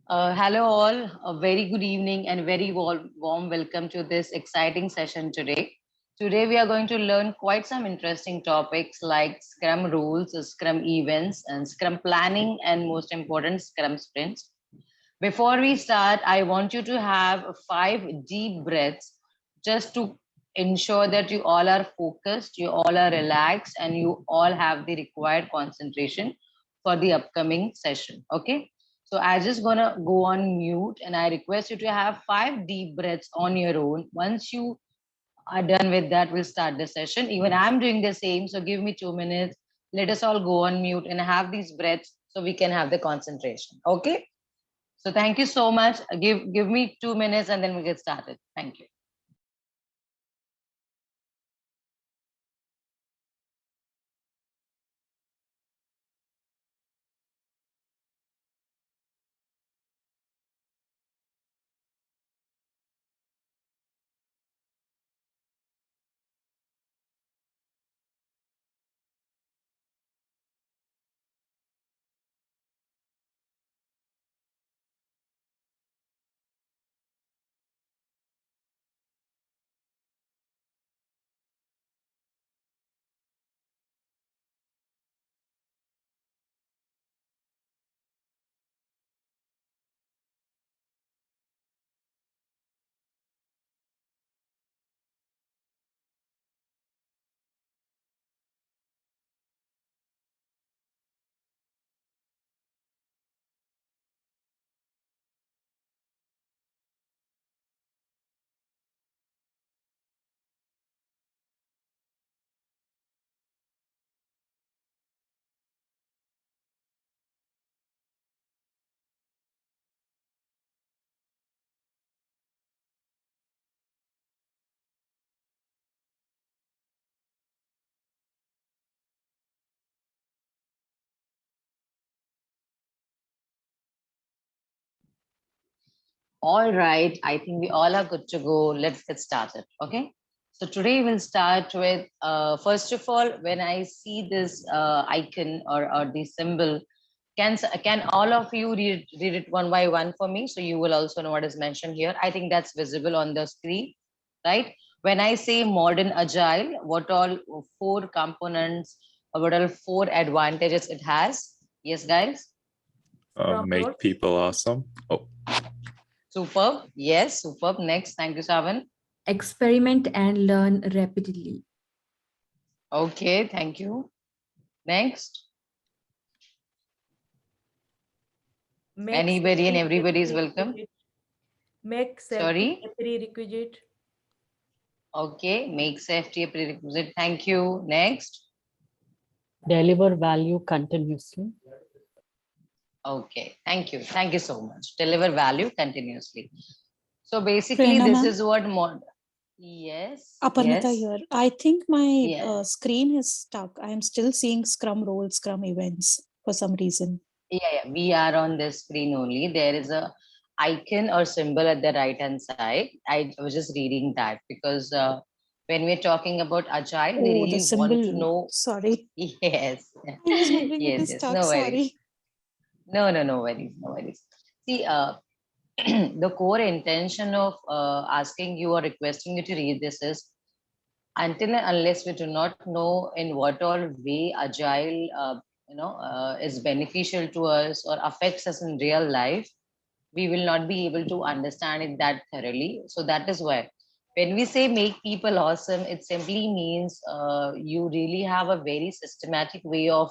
Hello all, a very good evening and very warm welcome to this exciting session today. Today we are going to learn quite some interesting topics like Scrum rules, Scrum events, and Scrum planning, and most important, Scrum sprints. Before we start, I want you to have 5 deep breaths just to ensure that you all are focused, you all are relaxed, and you all have the required concentration for the upcoming session. Okay. So I just gonna go on mute and I request you to have 5 deep breaths on your own. Once you are done with that, we'll start the session. Even I'm doing the same. So give me 2 minutes. Let us all go on mute and have these breaths so we can have the concentration. Okay. So thank you so much. Give me 2 minutes and then we get started. Thank you. All right. I think we all are good to go. Let's get started. Okay. So today we'll start with, first of all, when I see this icon or the symbol, can all of you read it one by one for me? So you will also know what is mentioned here. I think that's visible on the screen, right? When I say modern agile, what all 4 components, or what all 4 advantages it has? Yes, guys? Make people awesome. Oh, Superb. Yes, superb. Next. Thank you, Savan. Experiment and learn rapidly. Okay, thank you. Next. Anybody and everybody is welcome. Make Sorry. a prerequisite. Okay, make safety a prerequisite. Thank you. Next. Deliver value continuously. Okay, thank you. Thank you so much. Deliver value continuously. So basically, this is what mod. Yes. Aparnita Yes. here. I think my Yes. screen is stuck. I am still seeing Scrum roles, Scrum events for some reason. Yeah, we are on this screen only. There is a icon or symbol at the right hand side. I was just reading that because when we're talking about agile, we Oh, the really symbol. want to know. Sorry. Yes. I was wondering it is Yes. stuck. No worries. Sorry. No worries. No worries. See, the core intention of asking you or requesting you to read this is until and unless we do not know in what all way agile, is beneficial to us or affects us in real life, we will not be able to understand it that thoroughly. So that is why when we say make people awesome, it simply means you really have a very systematic way of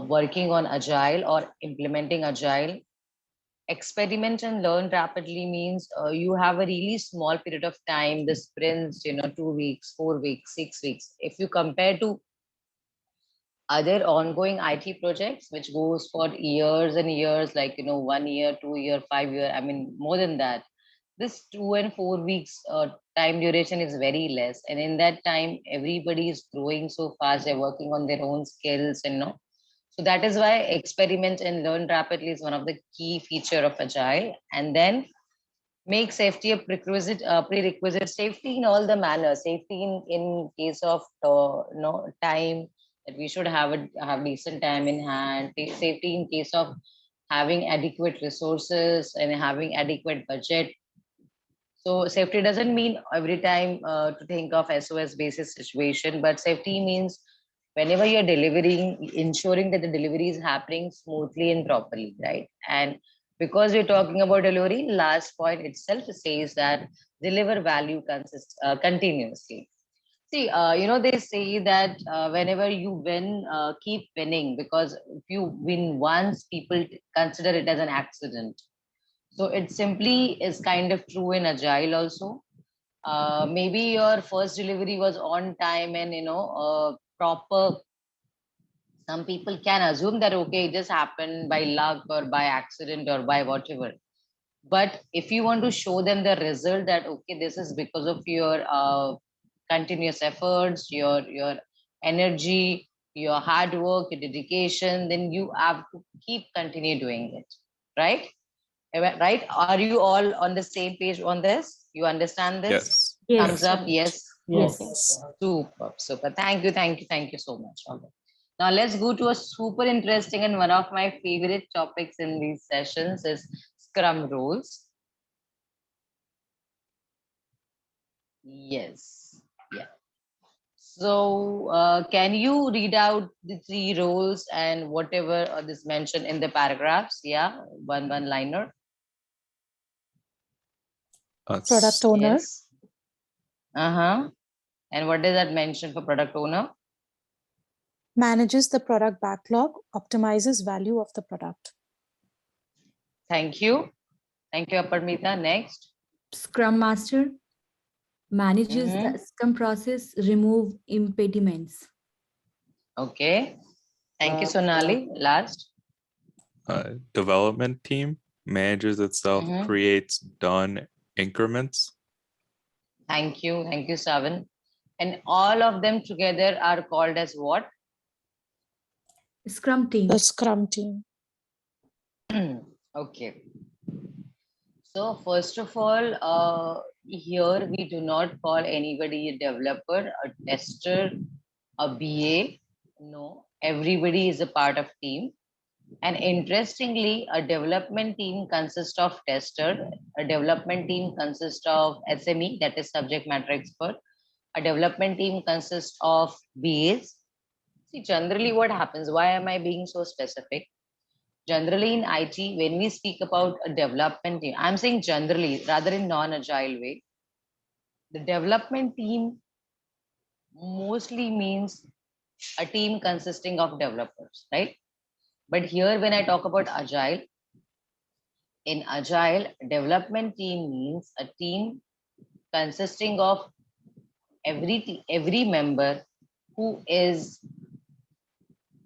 working on agile or implementing agile. Experiment and learn rapidly means you have a really small period of time, the sprints, 2 weeks, 4 weeks, 6 weeks. If you compare to other ongoing IT projects, which goes for years and years, like, 1 year, 2 year, 5 year, I mean, more than that, this 2 and 4 weeks time duration is very less. And in that time, everybody is growing so fast. They're working on their own skills and so that is why experiment and learn rapidly is one of the key feature of agile. And then make safety a prerequisite safety in all the manners, safety in case of time, that we should have decent time in hand, safety in case of having adequate resources and having adequate budget. So safety doesn't mean every time to think of SOS basis situation, but safety means whenever you're delivering, ensuring that the delivery is happening smoothly and properly, right? And because we're talking about delivery, last point itself says that deliver value continuously. See, they say that whenever you win, keep winning, because if you win once, people consider it as an accident. So it simply is kind of true in Agile also. Maybe your first delivery was on time and, proper. Some people can assume that, okay, it just happened by luck or by accident or by whatever. But if you want to show them the result that, okay, this is because of your continuous efforts, your energy, your hard work, your dedication, then you have to keep continue doing it, right? Right? Are you all on the same page on this? You understand this? Yes. Thumbs Yes. up, yes. Yes. Yes. Super, super. Thank you so much. Okay. Now let's go to a super interesting and one of my favorite topics in these sessions is Scrum rules. Yes. Yeah. So can you read out the 3 roles and whatever is mentioned in the paragraphs? Yeah, one liner. Product owner, Yes. Uh-huh. And what does that mention for product owner? manages the product backlog, optimizes value of the product. Thank you. Thank you, Aparmita. Next. Scrum Master manages Mhm. the Scrum process, remove impediments. Okay. Thank you, Sonali. Last. Development team manages itself, Mhm. creates done increments. Thank you. Thank you, Savan. And all of them together are called as what? Scrum team. The Scrum team. Okay. So first of all, here we do not call anybody a developer, a tester, a BA. No, everybody is a part of team. And interestingly, a development team consists of tester, a development team consists of SME, that is subject matter expert. A development team consists of BAs. See, generally what happens, why am I being so specific? Generally in IT, when we speak about a development team, I'm saying generally rather in non-agile way, the development team mostly means a team consisting of developers, right? But here when I talk about agile, in agile, development team means a team consisting of every member who is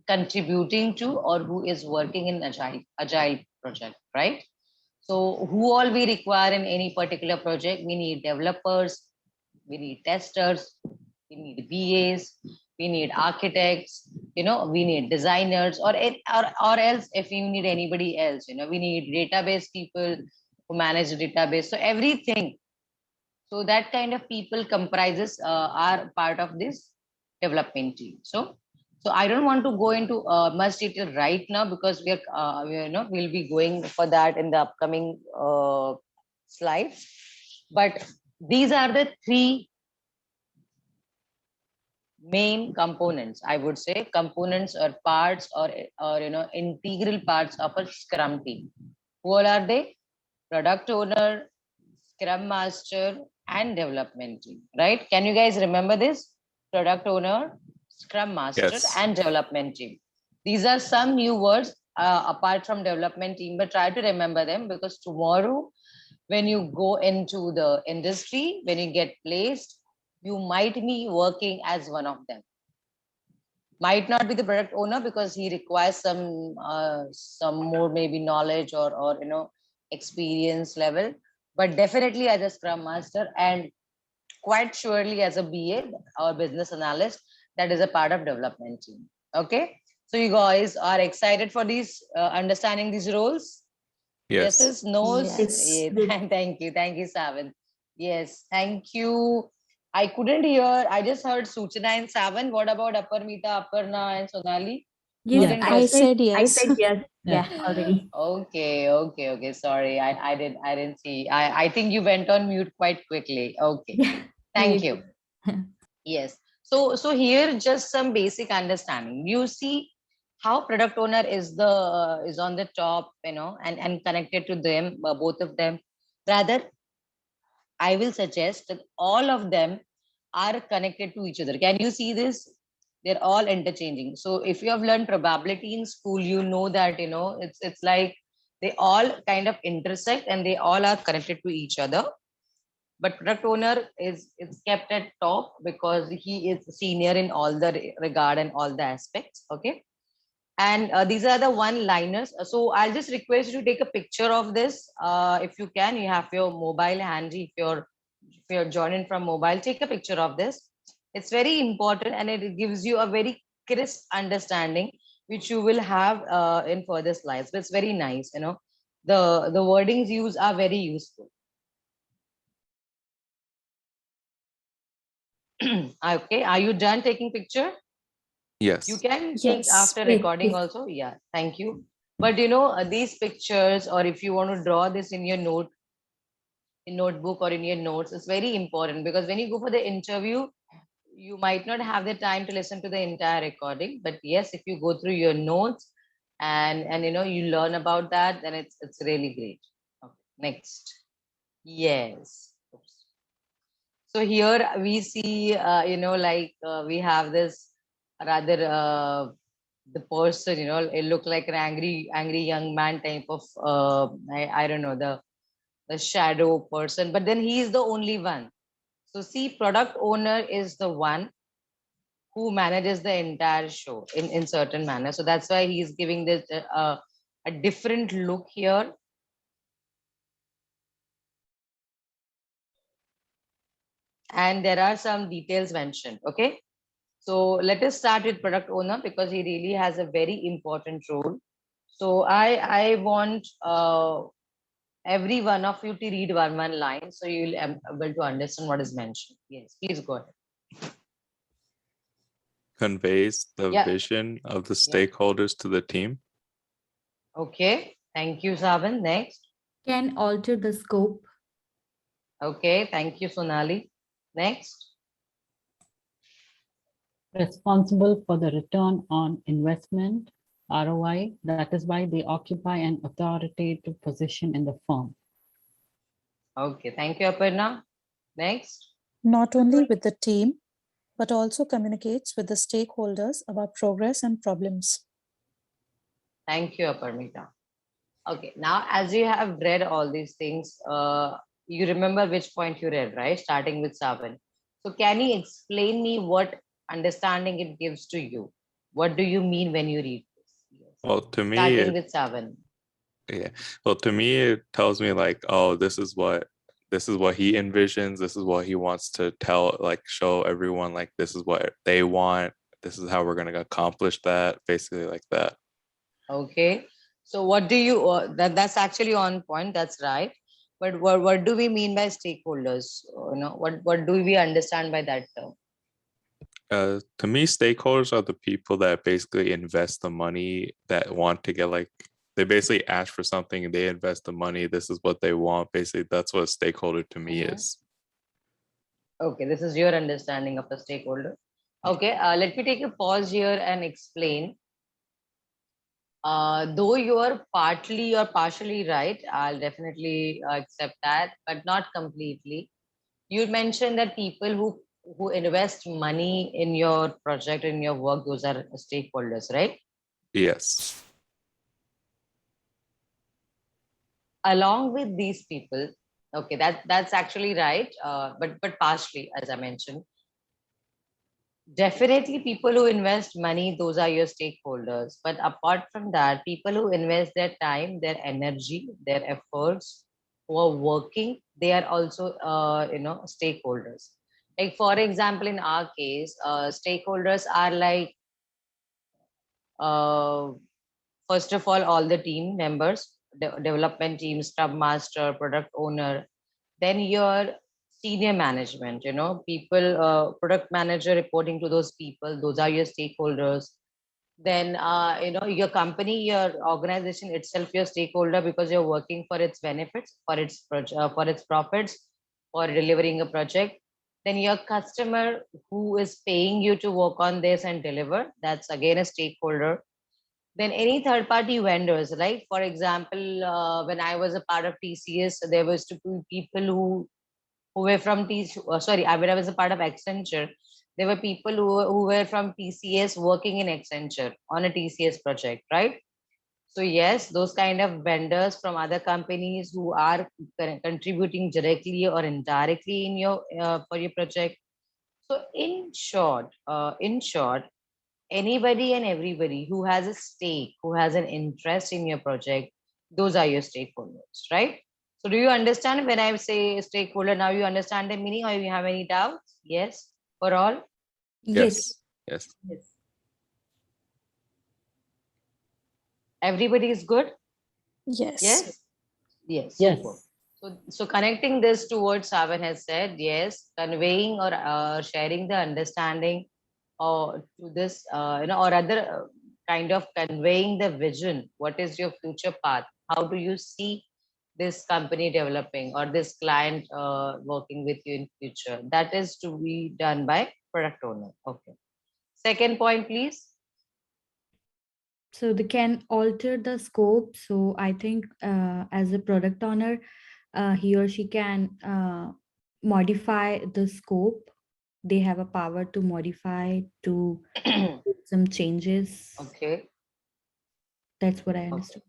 contributing to or who is working in agile project, right? So who all we require in any particular project? We need developers, we need testers, we need BAs, we need architects, we need designers, or else if we need anybody else, we need database people who manage the database. So everything. So that kind of people comprises are part of this development team. So I don't want to go into much detail right now because we'll be going for that in the upcoming slides. But these are the 3 main components, I would say, components or parts or integral parts of a Scrum team. Who all are they? Product owner, Scrum master, and development team, right? Can you guys remember this? Product owner, Scrum master, Yes. and development team. These are some new words apart from development team, but try to remember them because tomorrow, when you go into the industry, when you get placed, you might be working as one of them. Might not be the product owner because he requires some more maybe knowledge or experience level, but definitely as a Scrum master and quite surely as a BA or business analyst, that is a part of development team. Okay, so you guys are excited for these understanding these roles? Yes. Yeses, no's. Yes. Yeah, thank you, Savan. Yes, thank you. I couldn't hear. I just heard Suchana and Savan. What about Aparmita, Aparna, and Sonali? Yes, Couldn't I get- said I yes. said yes. Yeah, already. Okay. Sorry, I didn't see. I think you went on mute quite quickly. Okay, Yeah. thank Wait. you. Yes. So here just some basic understanding. You see how product owner is on the top, and connected to them, both of them. Rather, I will suggest that all of them are connected to each other. Can you see this? They're all interchanging. So if you have learned probability in school, you know that it's like they all kind of intersect and they all are connected to each other. But product owner is kept at top because he is senior in all the regard and all the aspects. Okay. And these are the one liners. So I'll just request you to take a picture of this. If you can, you have your mobile handy. If you're joining from mobile, take a picture of this. It's very important and it gives you a very crisp understanding, which you will have in further slides. But it's very nice, the wordings used are very useful. Okay, are you done taking picture? Yes. You can take Yes. after Wait, recording wait. also. Yeah, thank you. But these pictures, or if you want to draw this in your notebook or in your notes, it's very important because when you go for the interview, you might not have the time to listen to the entire recording. But yes, if you go through your notes and you learn about that, then it's really great. Okay, next. Yes. Oops. So here we see, we have this rather the person, it looked like an angry young man type of, I don't know, the shadow person, but then he is the only one. So see, product owner is the one who manages the entire show in certain manner. So that's why he's giving this a different look here. And there are some details mentioned. Okay. So let us start with product owner because he really has a very important role. So I want every one of you to read one line so you'll able to understand what is mentioned. Yes, please go ahead. Conveys the Yeah. vision of the Yeah. stakeholders to the team. Okay, thank you, Saban. Next. Can alter the scope. Okay, thank you, Sonali. Next. Responsible for the return on investment, ROI. That is why they occupy an authoritative position in the firm. Okay, thank you, Aparna. Next. Not only with the team, but also communicates with the stakeholders about progress and problems. Thank you, Aparmita. Okay, now as you have read all these things, you remember which point you read, right? Starting with Saban. So can you explain me what understanding it gives to you? What do you mean when you read this? Yes. Well, to me, Starting with Saban. yeah. Well, to me, it tells me like, oh, this is what he envisions. This is what he wants to tell, like, show everyone, like, this is what they want. This is how we're going to accomplish that, basically like that. Okay. So what do you, that's actually on point. That's right. But what do we mean by stakeholders? What do we understand by that term? To me, stakeholders are the people that basically invest the money that want to get like they basically ask for something and they invest the money. This is what they want. Basically, that's what a stakeholder to me Mhm. is. Okay, this is your understanding of a stakeholder. Okay, let me take a pause here and explain. Though you are partly or partially right, I'll definitely accept that, but not completely. You mentioned that people who invest money in your project, in your work, those are stakeholders, right? Yes. Along with these people, okay, that's actually right, but partially, as I mentioned. Definitely, people who invest money, those are your stakeholders. But apart from that, people who invest their time, their energy, their efforts, who are working, they are also, stakeholders. Like for example, in our case, stakeholders are like, uh, first of all the team members, development team, scrum master, product owner, then your senior management, people, product manager reporting to those people, those are your stakeholders. then your company, your organization itself, your stakeholder, because you're working for its benefits, for its for its profits, for delivering a project. Then your customer who is paying you to work on this and deliver, that's again a stakeholder. Then any third party vendors, like for example, when I was a part of TCS, there was to be people who were from when I was a part of Accenture, there were people who were from TCS working in Accenture on a TCS project, right? So yes, those kind of vendors from other companies who are contributing directly or indirectly in your for your project. So in short, anybody and everybody who has a stake, who has an interest in your project, those are your stakeholders, right? So do you understand when I say stakeholder? Now you understand the meaning, or you have any doubts? Yes, for all? Yes. Yes. Everybody is good? Yes. Yes? Yes, Yes. super. So connecting this to what Savan has said, yes, conveying or sharing the understanding or to this, or other kind of conveying the vision. What is your future path? How do you see this company developing or this client working with you in future? That is to be done by product owner. Okay. Second point, please. So they can alter the scope. So I think as a product owner, he or she can modify the scope. They have a power to modify, to do some changes. Okay. That's what I Okay. understood.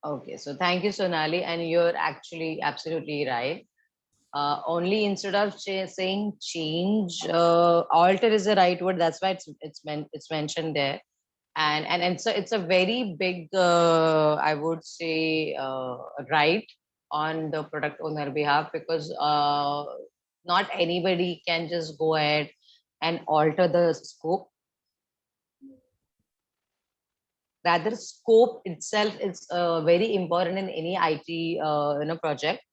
Okay, so thank you, Sonali, and you're actually absolutely right. Only instead of saying change, alter is the right word. That's why it's mentioned there, and so it's a very big, I would say, right on the product owner behalf, because not anybody can just go ahead and alter the scope. Rather, scope itself is very important in any IT project.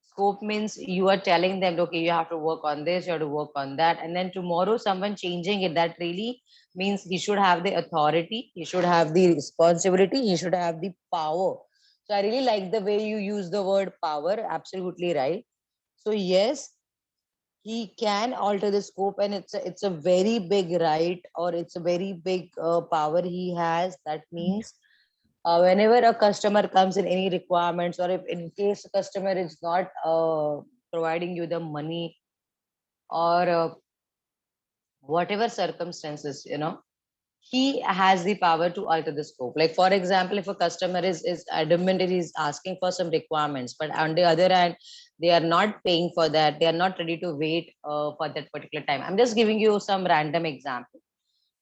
Scope means you are telling them, okay, you have to work on this, you have to work on that, and then tomorrow someone changing it. That really means he should have the authority, he should have the responsibility, he should have the power. So I really like the way you use the word power. Absolutely right. So yes, he can alter the scope, and it's a very big right, or it's a very big power he has. That means whenever a customer comes in any requirements, or if in case a customer is not providing you the money, or whatever circumstances, he has the power to alter the scope. Like for example, if a customer is adamant and is asking for some requirements, but on the other hand, they are not paying for that, they are not ready to wait for that particular time. I'm just giving you some random example.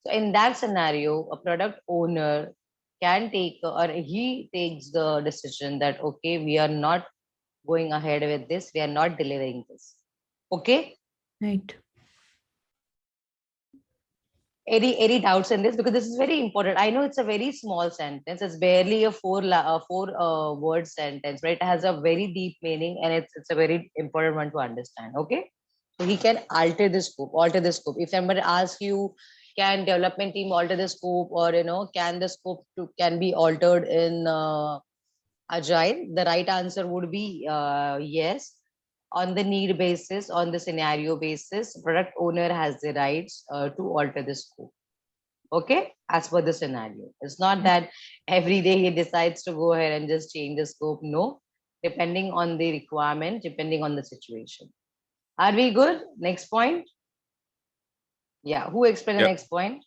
So in that scenario, a product owner can take, or he takes the decision that, okay, we are not going ahead with this, we are not delivering this. Okay. Right. Any doubts in this? Because this is very important. I know it's a very small sentence. It's barely a four word sentence, but it has a very deep meaning, and it's a very important one to understand. Okay. So he can alter the scope, If somebody asks you, can development team alter the scope, or can the scope can be altered in agile? The right answer would be yes. On the need basis, on the scenario basis, product owner has the rights to alter the scope. Okay, as per the scenario. It's not that every day he decides to go ahead and just change the scope. No, depending on the requirement, depending on the situation. Are we good? Next point. Yeah, who explained the Yep. next point?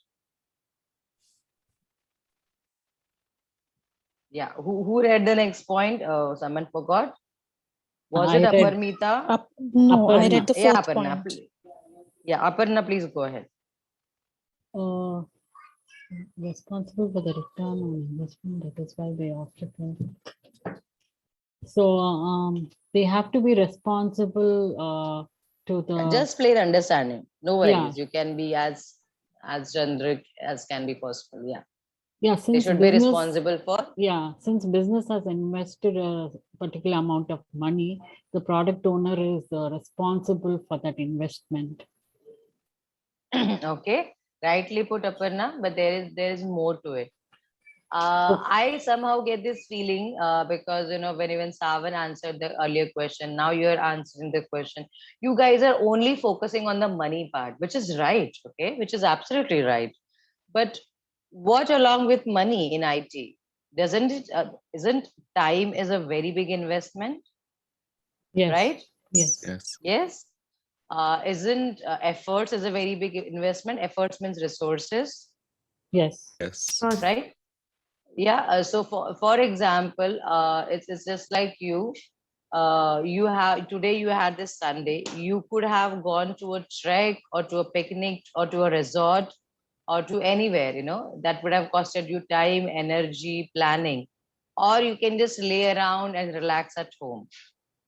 Yeah, who read the next point? Someone forgot. Was it I read Aparmita? No, I Aparna. read the Yeah, fourth Aparna. point. Yeah, Aparna, please go ahead. uh, responsible for the return on investment. That is why they opted for. So they have to be responsible to the. Just plain understanding. No Yeah. worries. You can be as generic as can be possible. Yeah. Yeah, They since should be business. responsible for. Yeah, since business has invested a particular amount of money, the product owner is responsible for that investment. Okay. Rightly put, Aparna, but there is more to it. Okay. I somehow get this feeling because when even Savan answered the earlier question, now you're answering the question. You guys are only focusing on the money part, which is right, okay, which is absolutely right. But what along with money in IT? Doesn't it? Isn't time is a very big investment, Yes. right? Yes. Yes. Yes. Isn't efforts is a very big investment? Efforts means resources, Yes. Yes. Cost. right? Yeah. So for example, it's just like you. You have today. You had this Sunday. You could have gone to a trek or to a picnic or to a resort or to anywhere. That would have costed you time, energy, planning, or you can just lay around and relax at home.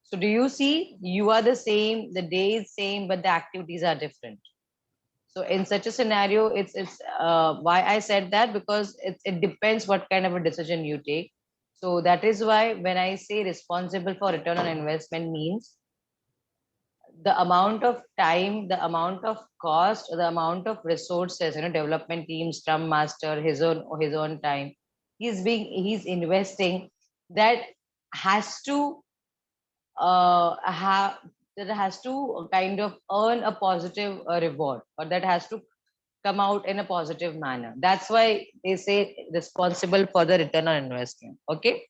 So do you see? You are the same. The day is same, but the activities are different. So in such a scenario, it's why I said that, because it depends what kind of a decision you take. So that is why when I say responsible for return on investment means the amount of time, the amount of cost, the amount of resources, development team, scrum master, his own time, he's investing, that has to have that has to kind of earn a positive reward, or that has to come out in a positive manner. That's why they say responsible for the return on investment. Okay.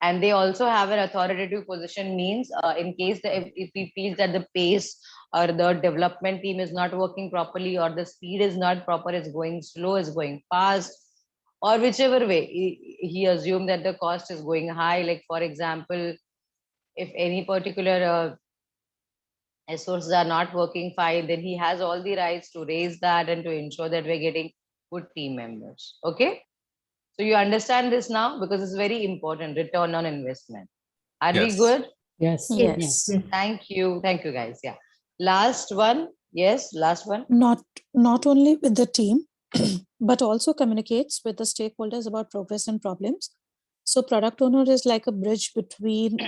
And they also have an authoritative position, means in case if we feel that the pace or the development team is not working properly, or the speed is not proper, is going slow, is going fast, or whichever way, he assumed that the cost is going high. Like for example, if any particular resources are not working fine, then he has all the rights to raise that and to ensure that we're getting good team members. Okay. So you understand this now, because it's very important, return on investment. Are we Yes. good? Yes. Yes. Yes. Thank you. Thank you, guys. Yeah. Last one. Yes, last one. Not only with the team, but also communicates with the stakeholders about progress and problems. So product owner is like a bridge between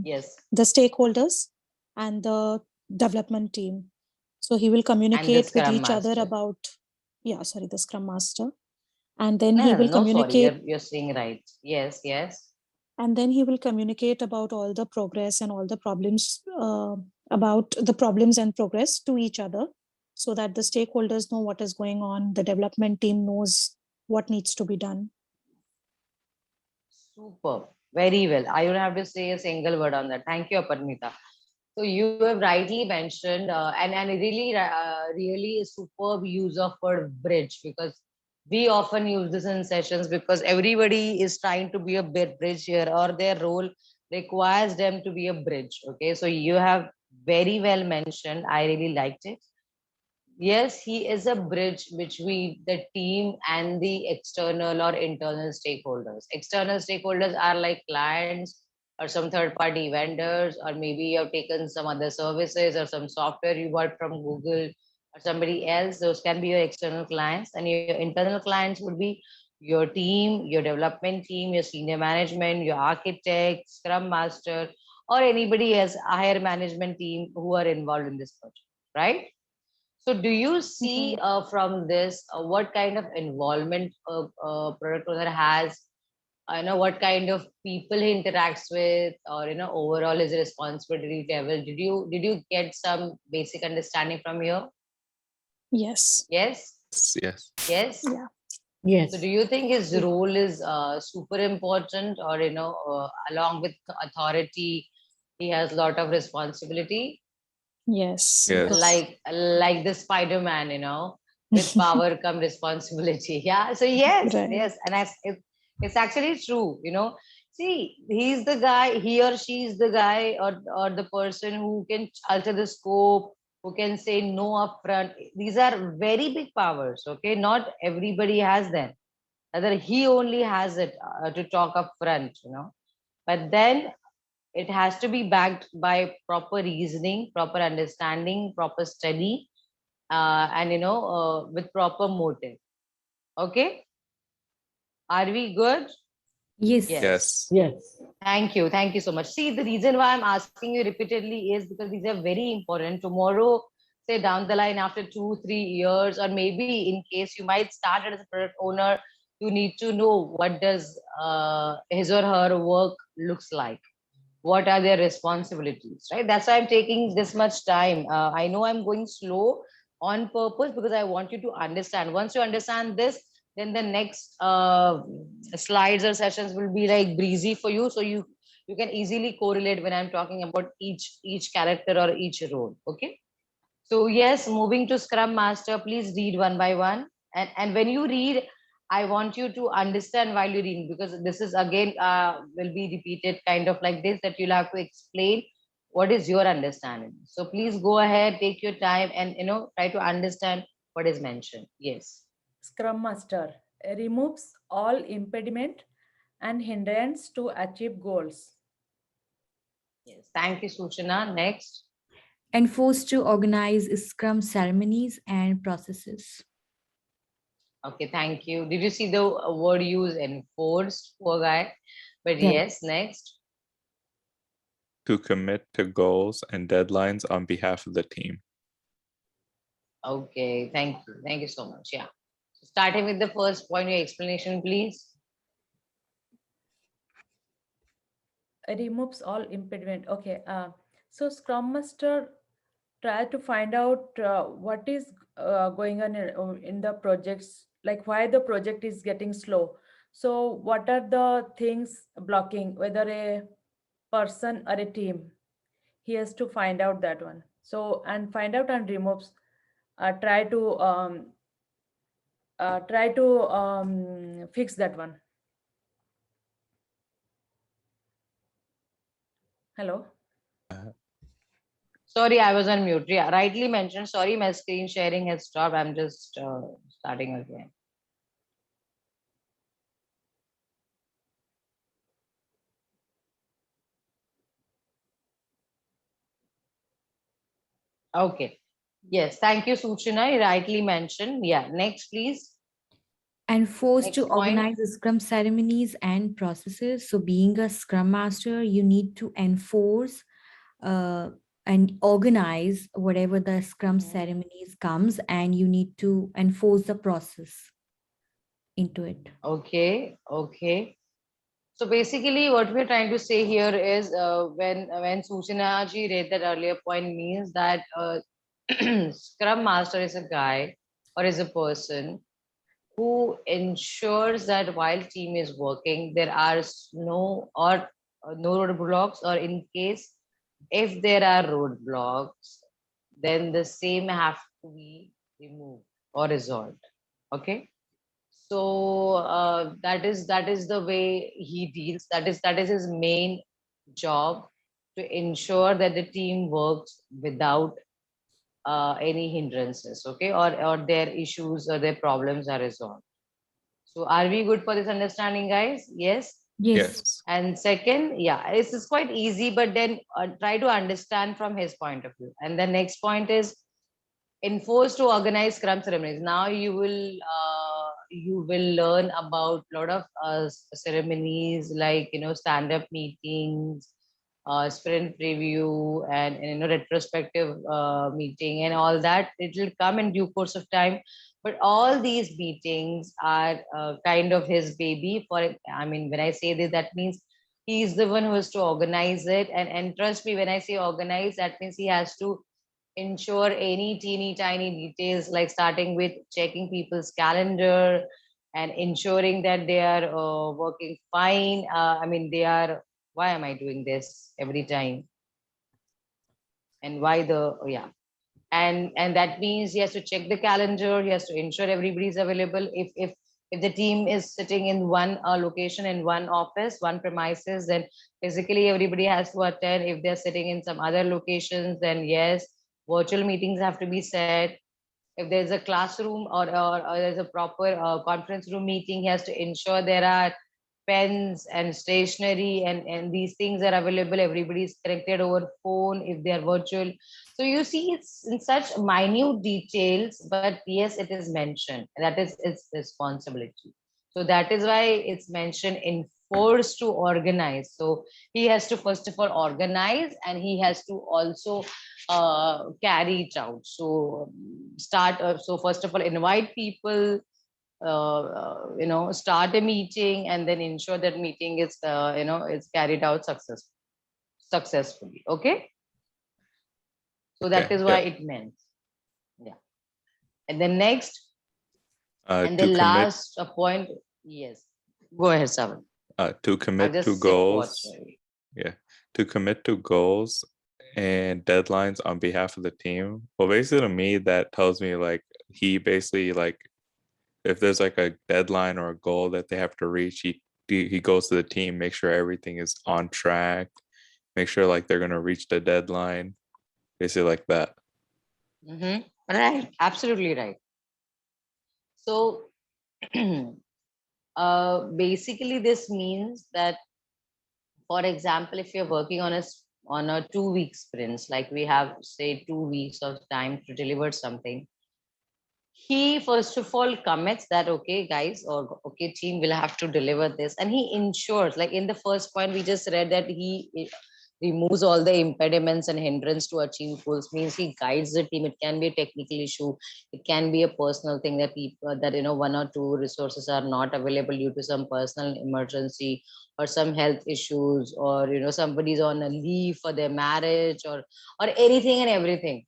Yes. the stakeholders and the development team. So he will And the communicate with Scrum each other Master. about, the Scrum Master. And then No, he no, will no, sorry. communicate, You're saying right. Yes, yes. and then he will communicate about all the progress and all the problems, about the problems and progress to each other, so that the stakeholders know what is going on, the development team knows what needs to be done. Super. Very well. I don't have to say a single word on that. Thank you, Aparmita. So you have rightly mentioned, and really a superb use of word bridge, because we often use this in sessions because everybody is trying to be a bridge here, or their role requires them to be a bridge. Okay, so you have very well mentioned. I really liked it. Yes, he is a bridge between the team and the external or internal stakeholders. External stakeholders are like clients or some third party vendors, or maybe you have taken some other services or some software you bought from Google or somebody else. Those can be your external clients, and your internal clients would be your team, your development team, your senior management, your architect, scrum master, or anybody else, higher management team who are involved in this project, right? So do you see from this what kind of involvement product owner has? I know what kind of people he interacts with, or overall his responsibility level. Did you get some basic understanding from here? Yes. Yes, Yes. yes. Yeah. Yes. So do you think his role is super important, or along with authority, he has a lot of responsibility? Yes. Yes. Like the Spider-Man, with power come responsibility. Yeah. So yes, Right. yes, and it's actually true. See, he's the guy, he or she is the guy, or the person who can alter the scope, who can say no upfront. These are very big powers. Okay, not everybody has them. Rather, he only has it to talk upfront. But then it has to be backed by proper reasoning, proper understanding, proper study, and with proper motive. Okay, are we good? Yes. Yes. Yes. Yes. Thank you so much. See, the reason why I'm asking you repeatedly is because these are very important. Tomorrow say down the line after 2-3 years, or maybe in case you might start as a product owner, you need to know what does his or her work looks like. What are their responsibilities, right? That's why I'm taking this much time. I know I'm going slow on purpose because I want you to understand. Once you understand this, then the next slides or sessions will be like breezy for you. So you can easily correlate when I'm talking about each character or each role. Okay. So yes, moving to Scrum Master, please read one by one. And when you read, I want you to understand while you're reading, because this is again will be repeated kind of like this, that you'll have to explain what is your understanding. So please go ahead, take your time, and try to understand what is mentioned. Yes. Scrum Master removes all impediment and hindrance to achieve goals. Yes. Thank you, Suchana. Next. Enforce to organize Scrum ceremonies and processes. Okay, thank you. Did you see the word used, enforced? Poor guy. But Yeah. yes, next. To commit to goals and deadlines on behalf of the team. Okay, thank you. Thank you so much. Yeah. So starting with the first point, your explanation, please. Removes all impediment. Okay. So Scrum Master try to find out what is going on in the projects, like why the project is getting slow. So what are the things blocking, whether a person or a team? He has to find out that one. So and find out and removes. Try to fix that one. Hello. Sorry, I was on mute. Yeah, rightly mentioned. Sorry, my screen sharing has stopped. I'm just starting again. Okay. Yes, thank you, Suchana. You rightly mentioned. Yeah, next, please. Enforce to Next point. organize Scrum ceremonies and processes. So being a Scrum Master, you need to enforce and organize whatever the Scrum ceremonies comes, and you need to enforce the process into it. Okay, okay. So basically, what we're trying to say here is when Suchana ji read that earlier point, means that Scrum Master is a guy or is a person who ensures that while team is working, there are no roadblocks, or in case if there are roadblocks, then the same have to be removed or resolved. Okay. So that is the way he deals. That is his main job, to ensure that the team works without any hindrances. Okay, or their issues or their problems are resolved. So are we good for this understanding, guys? Yes. Yes. And second, yeah, it's quite easy, but then try to understand from his point of view. And the next point is enforced to organize Scrum ceremonies. Now you will learn about a lot of ceremonies, like stand-up meetings, sprint review, and retrospective meeting and all that. It will come in due course of time. But all these meetings are kind of his baby. I mean, when I say this, that means he's the one who has to organize it. And trust me, when I say organize, that means he has to ensure any teeny tiny details, like starting with checking people's calendar and ensuring that they are working fine. I mean, why am I doing this every time? And why yeah. And that means he has to check the calendar, he has to ensure everybody's available. If the team is sitting in one location, in one office, one premises, then physically everybody has to attend. If they're sitting in some other locations, then yes, virtual meetings have to be set. If there's a classroom or there's a proper conference room meeting, he has to ensure there are pens and stationery, and these things are available. Everybody's connected over phone if they are virtual. So you see, it's in such minute details, but yes, it is mentioned. That is its responsibility. So that is why it's mentioned, forced to organize. So he has to first of all organize, and he has to also carry it out. So so first of all, invite people, start a meeting, and then ensure that meeting is is carried out successfully. Okay, so that Okay. is why Yeah. it meant. Yeah. And then next, and the To commit last point. Yes, go ahead, Savan. to I'll commit to just sip water. goals. Yeah. To commit to goals and deadlines on behalf of the team. Well, basically to me, that tells me like he basically like if there's like a deadline or a goal that they have to reach, he goes to the team, make sure everything is on track, make sure like they're gonna reach the deadline, basically like that. Right, absolutely right. So basically this means that, for example, if you're working on a 2 week sprints, like we have say 2 weeks of time to deliver something, he first of all commits that, okay guys, or okay team, will have to deliver this, and he ensures, like in the first point we just read, that he removes all the impediments and hindrance to achieve goals. Means he guides the team. It can be a technical issue, it can be a personal thing, that people, that one or two resources are not available due to some personal emergency or some health issues, or somebody's on a leave for their marriage, or anything and everything.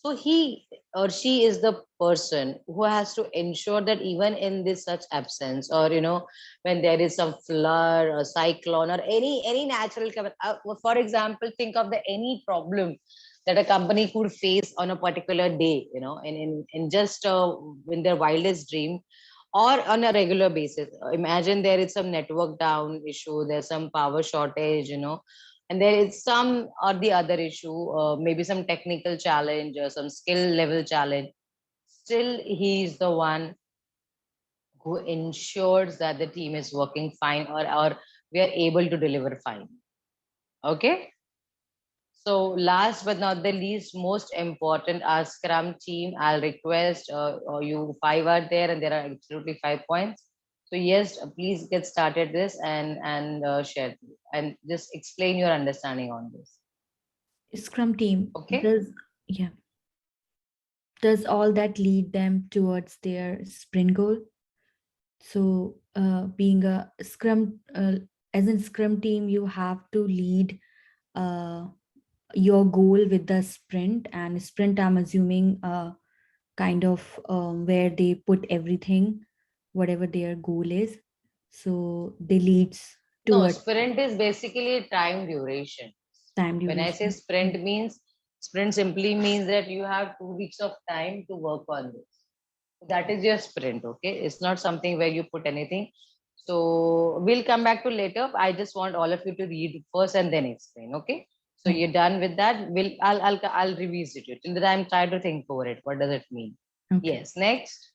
So he or she is the person who has to ensure that even in this such absence, or when there is some flood or cyclone or any natural for example, think of the any problem that a company could face on a particular day, in just in their wildest dream, or on a regular basis. Imagine there is some network down issue, there's some power shortage, and there is some or the other issue, maybe some technical challenge or some skill level challenge. Still, he is the one who ensures that the team is working fine, or we are able to deliver fine. Okay. So last but not the least, most important, our Scrum team, I'll request, you five are there, and there are absolutely 5 points. So yes, please get started this, and share, and just explain your understanding on this. Scrum team Okay. does all that lead them towards their sprint goal. So being a Scrum, as a Scrum team, you have to lead your goal with the sprint. And sprint, I'm assuming, kind of where they put everything, whatever their goal is. So they leads No, towards sprint is basically time duration. time When I say duration. sprint means, sprint simply means that you have 2 weeks of time to work on this. That is your sprint. Okay, it's not something where you put anything. So we'll come back to later. I just want all of you to read first and then explain. Okay, so you're done with that. I'll revisit it till the time. Try to think over it. What does it mean? Okay. Yes, next.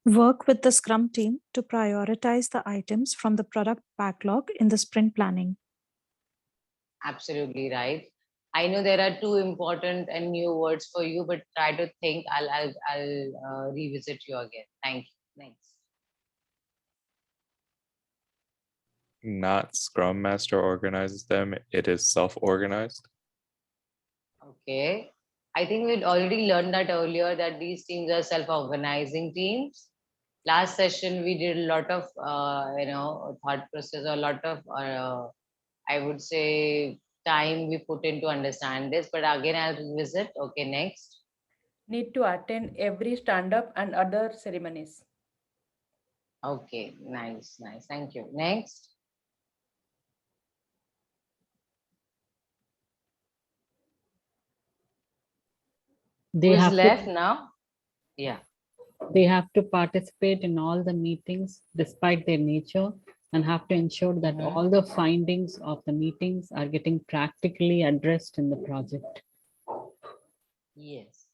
Work with the Scrum team to prioritize the items from the product backlog in the sprint planning. Absolutely right. I know there are two important and new words for you, but try to think. I'll revisit you again. Thank you. Next. Not Scrum Master organizes them, it is self-organized. Okay. I think we'd already learned that earlier, that these teams are self-organizing teams. Last session, we did a lot of, thought process, a lot of, I would say, time we put in to understand this. But again, I'll revisit. Okay, next. Need to attend every stand-up and other ceremonies. Okay, nice, nice. Thank you. Next. They Who's have left to, now? Yeah. they have to participate in all the meetings despite their nature, and have to ensure that Mhm. all the findings of the meetings are getting practically addressed in the project. Yes.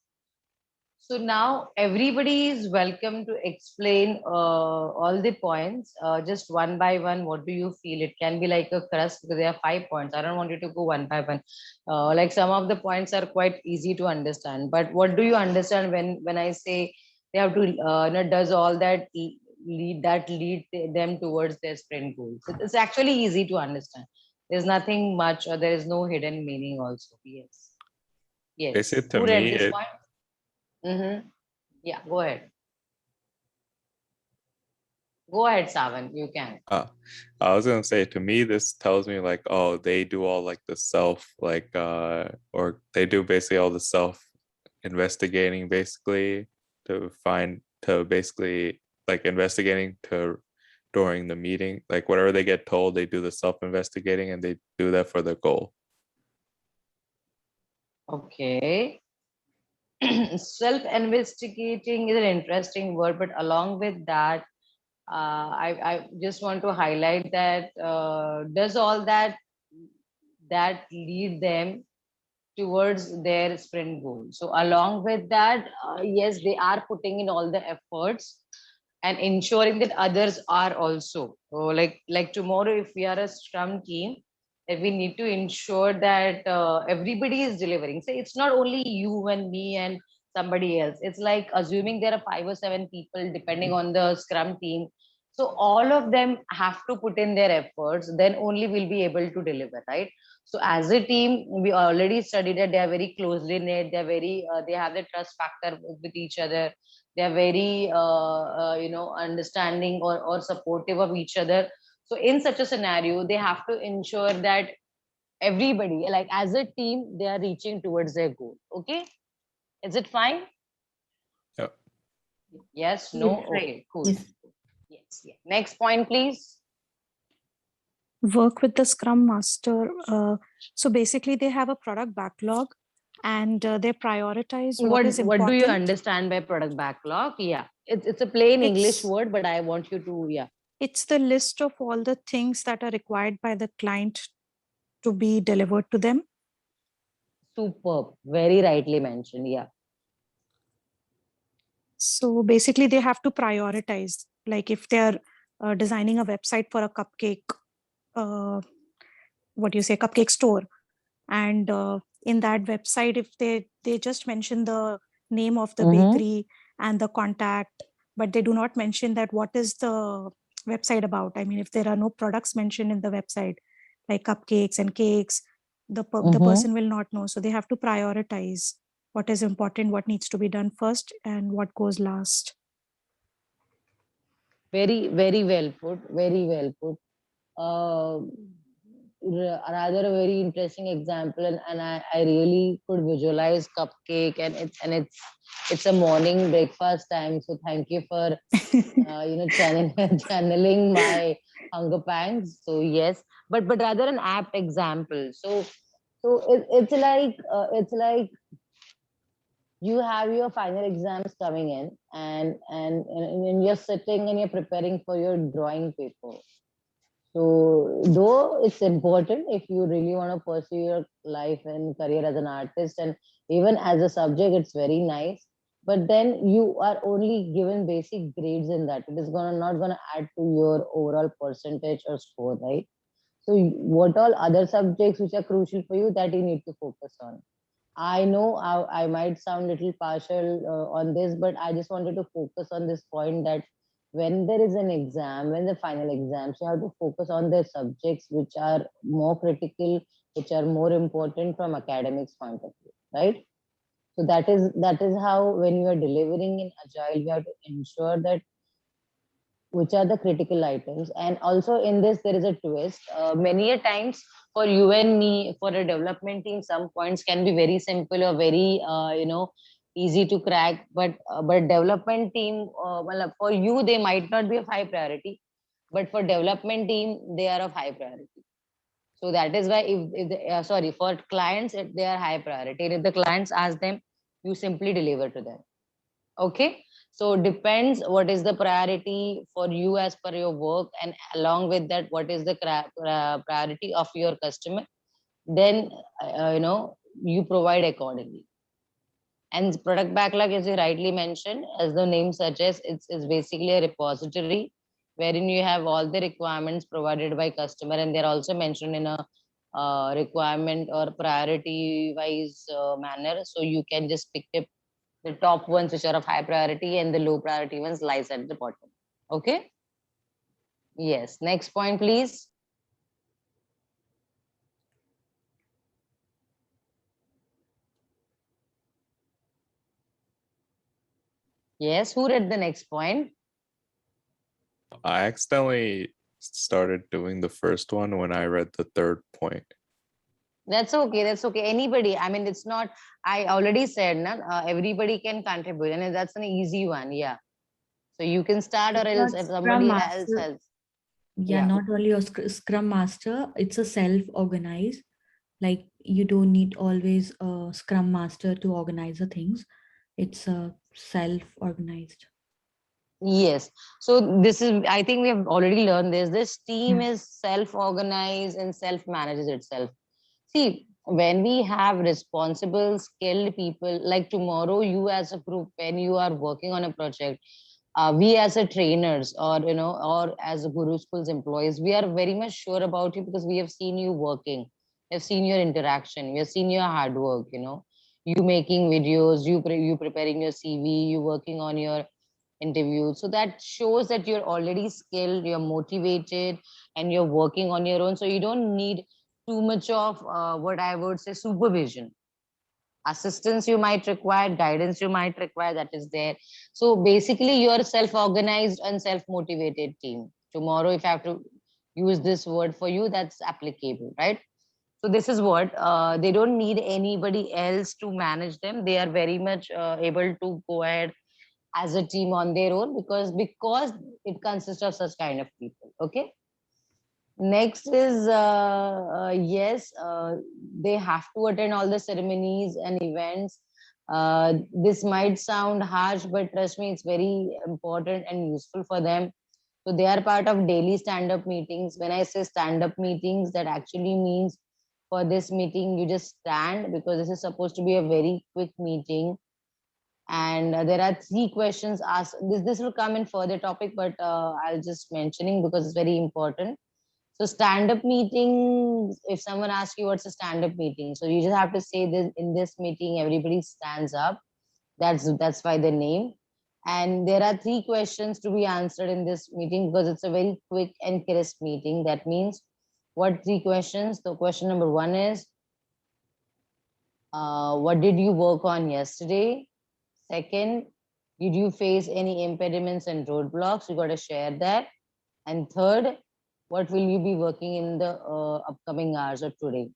So now everybody is welcome to explain all the points, just one by one. What do you feel? It can be like a crust, because there are 5 points. I don't want you to go one by one. Like some of the points are quite easy to understand. But what do you understand when I say they have to does all that lead them towards their sprint goals. It's actually easy to understand. There's nothing much, or there is no hidden meaning also. Yes. Yes. Basically, to Who read me, this it point? Yeah, go ahead. Go ahead, Savan. You can. I was gonna say, to me, this tells me like, oh, they do all like the self, like or they do basically all the self investigating basically to basically like investigating to during the meeting, like whatever they get told, they do the self investigating and they do that for the goal. Okay. Self-investigating is an interesting word, but along with that, I just want to highlight that does all that lead them towards their sprint goal. So along with that, yes, they are putting in all the efforts and ensuring that others are also. So like tomorrow, if we are a Scrum team, that we need to ensure that everybody is delivering. So it's not only you and me and somebody else. It's like assuming there are 5 or 7 people depending on the Scrum team. So all of them have to put in their efforts. Then only we'll be able to deliver, right? So as a team, we already studied that they are very closely knit. They're very they have the trust factor with each other. They are very understanding or supportive of each other. So in such a scenario, they have to ensure that everybody, like as a team, they are reaching towards their goal. Okay, is it fine? Yep. Yes, no. Yes, right. Okay, cool. Yes. Yes, yeah. Next point, please. Work with the Scrum Master. So basically, they have a product backlog, and they prioritize what is What do you important. understand by product backlog? Yeah, it's a plain English It's- word, but I want you to, yeah. It's the list of all the things that are required by the client to be delivered to them. Superb, very rightly mentioned. Yeah. So basically, they have to prioritize. Like if they're designing a website for a cupcake, cupcake store, and in that website, if they just mention the name of the bakery and the contact, but they do not mention that what is the website about. I mean, if there are no products mentioned in the website, like cupcakes and cakes, the person will not know. So they have to prioritize what is important, what needs to be done first, and what goes last. Very, very well put. Very well put. Rather a very interesting example, and I really could visualize cupcake, and it's a morning breakfast time. So thank you for channeling my hunger pangs. So yes, but rather an apt example. So it's like you have your final exams coming in, and you're sitting and you're preparing for your drawing paper. So though it's important, if you really want to pursue your life and career as an artist, and even as a subject, it's very nice. But then you are only given basic grades in that. It is not gonna add to your overall percentage or score, right? So what all other subjects which are crucial for you, that you need to focus on. I know I might sound a little partial on this, but I just wanted to focus on this point that when there is an exam, when the final exams, you have to focus on the subjects which are more critical, which are more important from academics point of view, right? So that is how when you are delivering in Agile, you have to ensure that which are the critical items. And also in this, there is a twist. Many a times for you and me, for a development team, some points can be very simple or very, easy to crack. But development team, well, for you, they might not be of high priority. But for development team, they are of high priority. So that is why if for clients, they are high priority. And if the clients ask them, you simply deliver to them. Okay, so depends what is the priority for you as per your work, and along with that, what is the priority of your customer, then you provide accordingly. And product backlog, as you rightly mentioned, as the name suggests, it's basically a repository wherein you have all the requirements provided by customer, and they're also mentioned in a requirement or priority wise manner, so you can just pick up the top ones which are of high priority, and the low priority ones lies at the bottom. Okay. Yes. Next point, please. Yes. Who read the next point? I accidentally started doing the first one when I read the third point. That's okay. That's okay. Anybody. I mean, it's not. I already said, na, everybody can contribute, and that's an easy one. Yeah. So you can start, or It's else not if Scrum somebody else Master. has. Yeah, Yeah. not only a Scrum Master, it's a self-organized. Like you don't need always a Scrum Master to organize the things. It's a self-organized. Yes. So this is, I think we have already learned this. This team Yeah. is self-organized and self-manages itself. See, when we have responsible, skilled people, like tomorrow, you as a group, when you are working on a project, we as a trainers, or or as a Guru Schools employees, we are very much sure about you because we have seen you working, we have seen your interaction, we have seen your hard work. You making videos, you preparing your CV, you working on your interview. So that shows that you're already skilled, you're motivated, and you're working on your own. So you don't need too much of what I would say supervision. Assistance you might require, guidance you might require, that is there. So basically, you're a self-organized and self-motivated team. Tomorrow, if I have to use this word for you, that's applicable, right? So this is what they don't need anybody else to manage them. They are very much able to go ahead as a team on their own because it consists of such kind of people. Okay. Next is yes, they have to attend all the ceremonies and events. This might sound harsh, but trust me, it's very important and useful for them. So they are part of daily stand-up meetings. When I say stand-up meetings, that actually means for this meeting you just stand, because this is supposed to be a very quick meeting. And there are three questions asked. This will come in further topic, but I'll just mentioning because it's very important. So stand-up meetings, if someone asks you what's a stand-up meeting, so you just have to say this: in this meeting, everybody stands up. That's why the name. And there are three questions to be answered in this meeting because it's a very quick and crisp meeting. That means what three questions? So question number one is, what did you work on yesterday? Second, did you face any impediments and roadblocks? You got to share that. And third, what will you be working in the upcoming hours or today?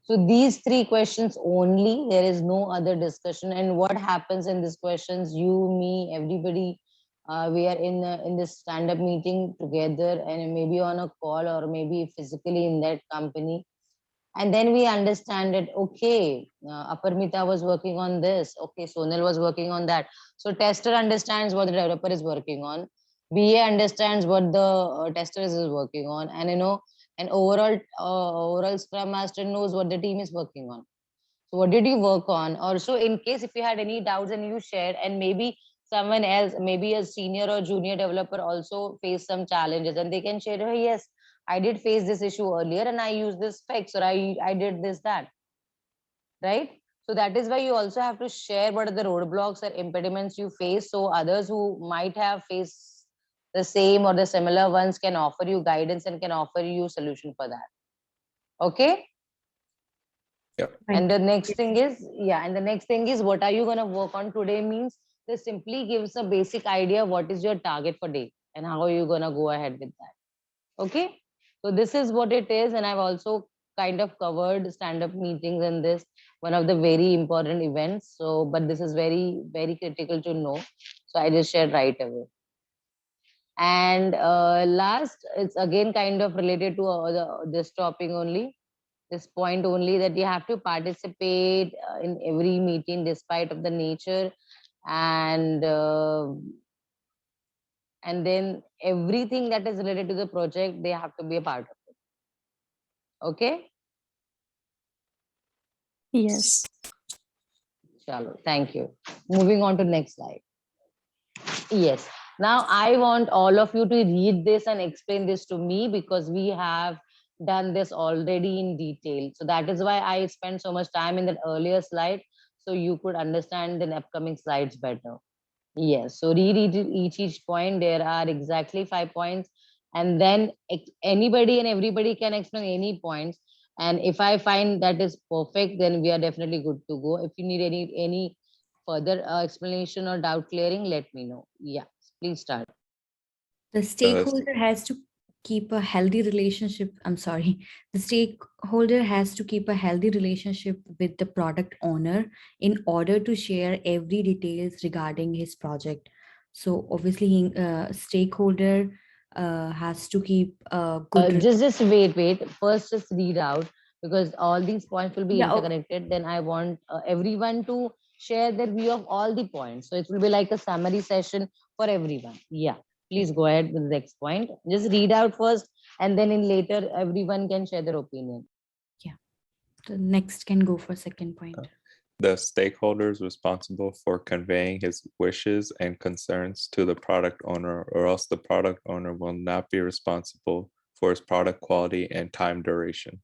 So these three questions only, there is no other discussion. And what happens in these questions, you, me, everybody, we are in this stand-up meeting together, and maybe on a call or maybe physically in that company. And then we understand that, okay, Aparmita was working on this. Okay, Sonal was working on that. So tester understands what the developer is working on. BA understands what the tester is working on. And, an overall Scrum Master knows what the team is working on. So what did you work on? Also, in case if you had any doubts and you shared, and maybe someone else, maybe a senior or junior developer also faced some challenges, and they can share, "Hey, yes, I did face this issue earlier and I used this fix, or I did this, that," right? So that is why you also have to share what are the roadblocks or impediments you face. So others who might have faced the same or the similar ones can offer you guidance and can offer you solution for that. Okay. Yep. And Right. the next thing is, yeah, and the next thing is, what are you going to work on today means this simply gives a basic idea what is your target for day and how are you going to go ahead with that. Okay. So this is what it is. And I've also kind of covered stand-up meetings and this, one of the very important events. So, but this is very, very critical to know. So I just shared right away. And last, it's again kind of related to this topic only, this point only, that you have to participate in every meeting despite of the nature, and and then everything that is related to the project, they have to be a part of it. Okay. Yes. Chalo, thank you. Moving on to next slide. Yes. Now I want all of you to read this and explain this to me, because we have done this already in detail. So that is why I spent so much time in that earlier slide, so you could understand the upcoming slides better. Yes, so read each point. There are exactly 5 points, and then anybody and everybody can explain any points. And if I find that is perfect, then we are definitely good to go. If you need any further explanation or doubt clearing, let me know. Yeah, please start. The stakeholder has to keep a healthy relationship. I'm sorry. The stakeholder has to keep a healthy relationship with the product owner in order to share every details regarding his project. So obviously, stakeholder has to keep a good. Just wait. First, just read out, because all these points will be Yeah, interconnected. Then I want everyone to share their view of all the points. So it will be like a summary session for everyone. Yeah, please go ahead with the next point. Just read out first, and then in later, everyone can share their opinion. yeah. The next can go for second point. The stakeholders responsible for conveying his wishes and concerns to the product owner, or else the product owner will not be responsible for his product quality and time duration.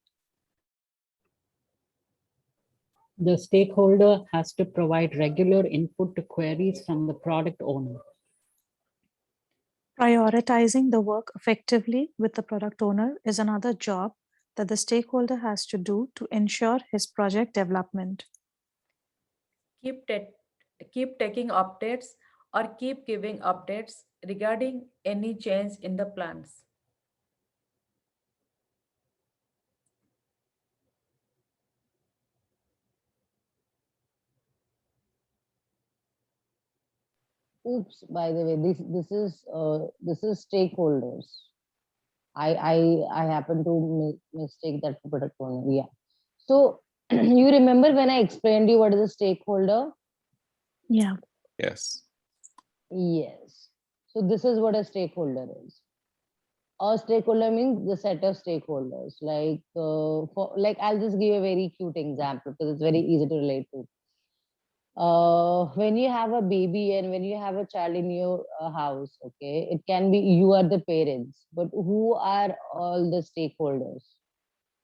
The stakeholder has to provide regular input to queries from the product owner. Prioritizing the work effectively with the product owner is another job that the stakeholder has to do to ensure his project development. Keep taking updates or keep giving updates regarding any change in the plans. Oops, by the way, this is stakeholders. I happen to mistake that for product owner. Yeah. So you remember when I explained you what is a stakeholder? Yeah. Yes. Yes. So this is what a stakeholder is. A stakeholder means the set of stakeholders. Like I'll just give a very cute example because it's very easy to relate to. When you have a baby and when you have a child in your house, okay, it can be you are the parents, but who are all the stakeholders?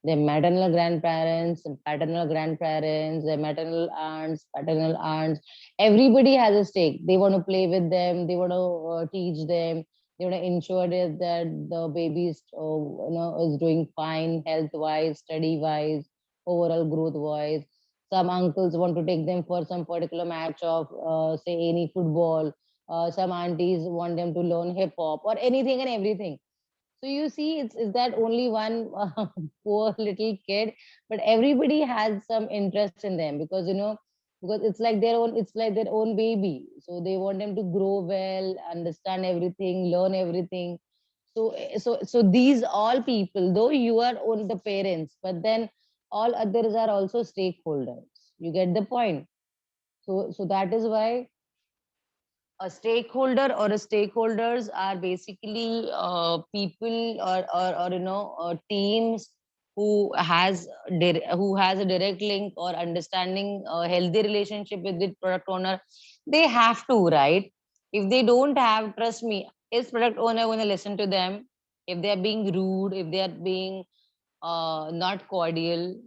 Their maternal grandparents, paternal grandparents, their maternal aunts, paternal aunts. Everybody has a stake. They want to play with them. They want to teach them. They want to ensure that the baby is, is doing fine health wise, study wise, overall growth wise. Some uncles want to take them for some particular match of, say, any football. Some aunties want them to learn hip hop or anything and everything. So you see, it's that only one poor little kid, but everybody has some interest in them because because it's like their own baby. So they want them to grow well, understand everything, learn everything. So these all people, though you are on the parents, but then all others are also stakeholders. You get the point. So that is why a stakeholder or a stakeholders are basically people or teams who has a direct link or understanding a healthy relationship with the product owner. They have to, right? If they don't have, trust me, is product owner going to listen to them? If they are being rude, if they are being not cordial,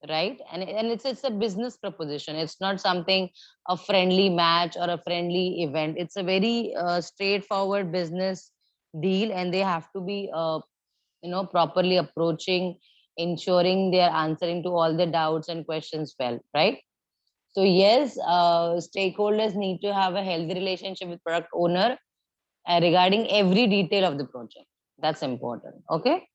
right? And it's a business proposition. It's not something a friendly match or a friendly event. It's a very straightforward business deal, and they have to be properly approaching, ensuring they are answering to all the doubts and questions well, right? So yes, stakeholders need to have a healthy relationship with product owner regarding every detail of the project. That's important. Okay.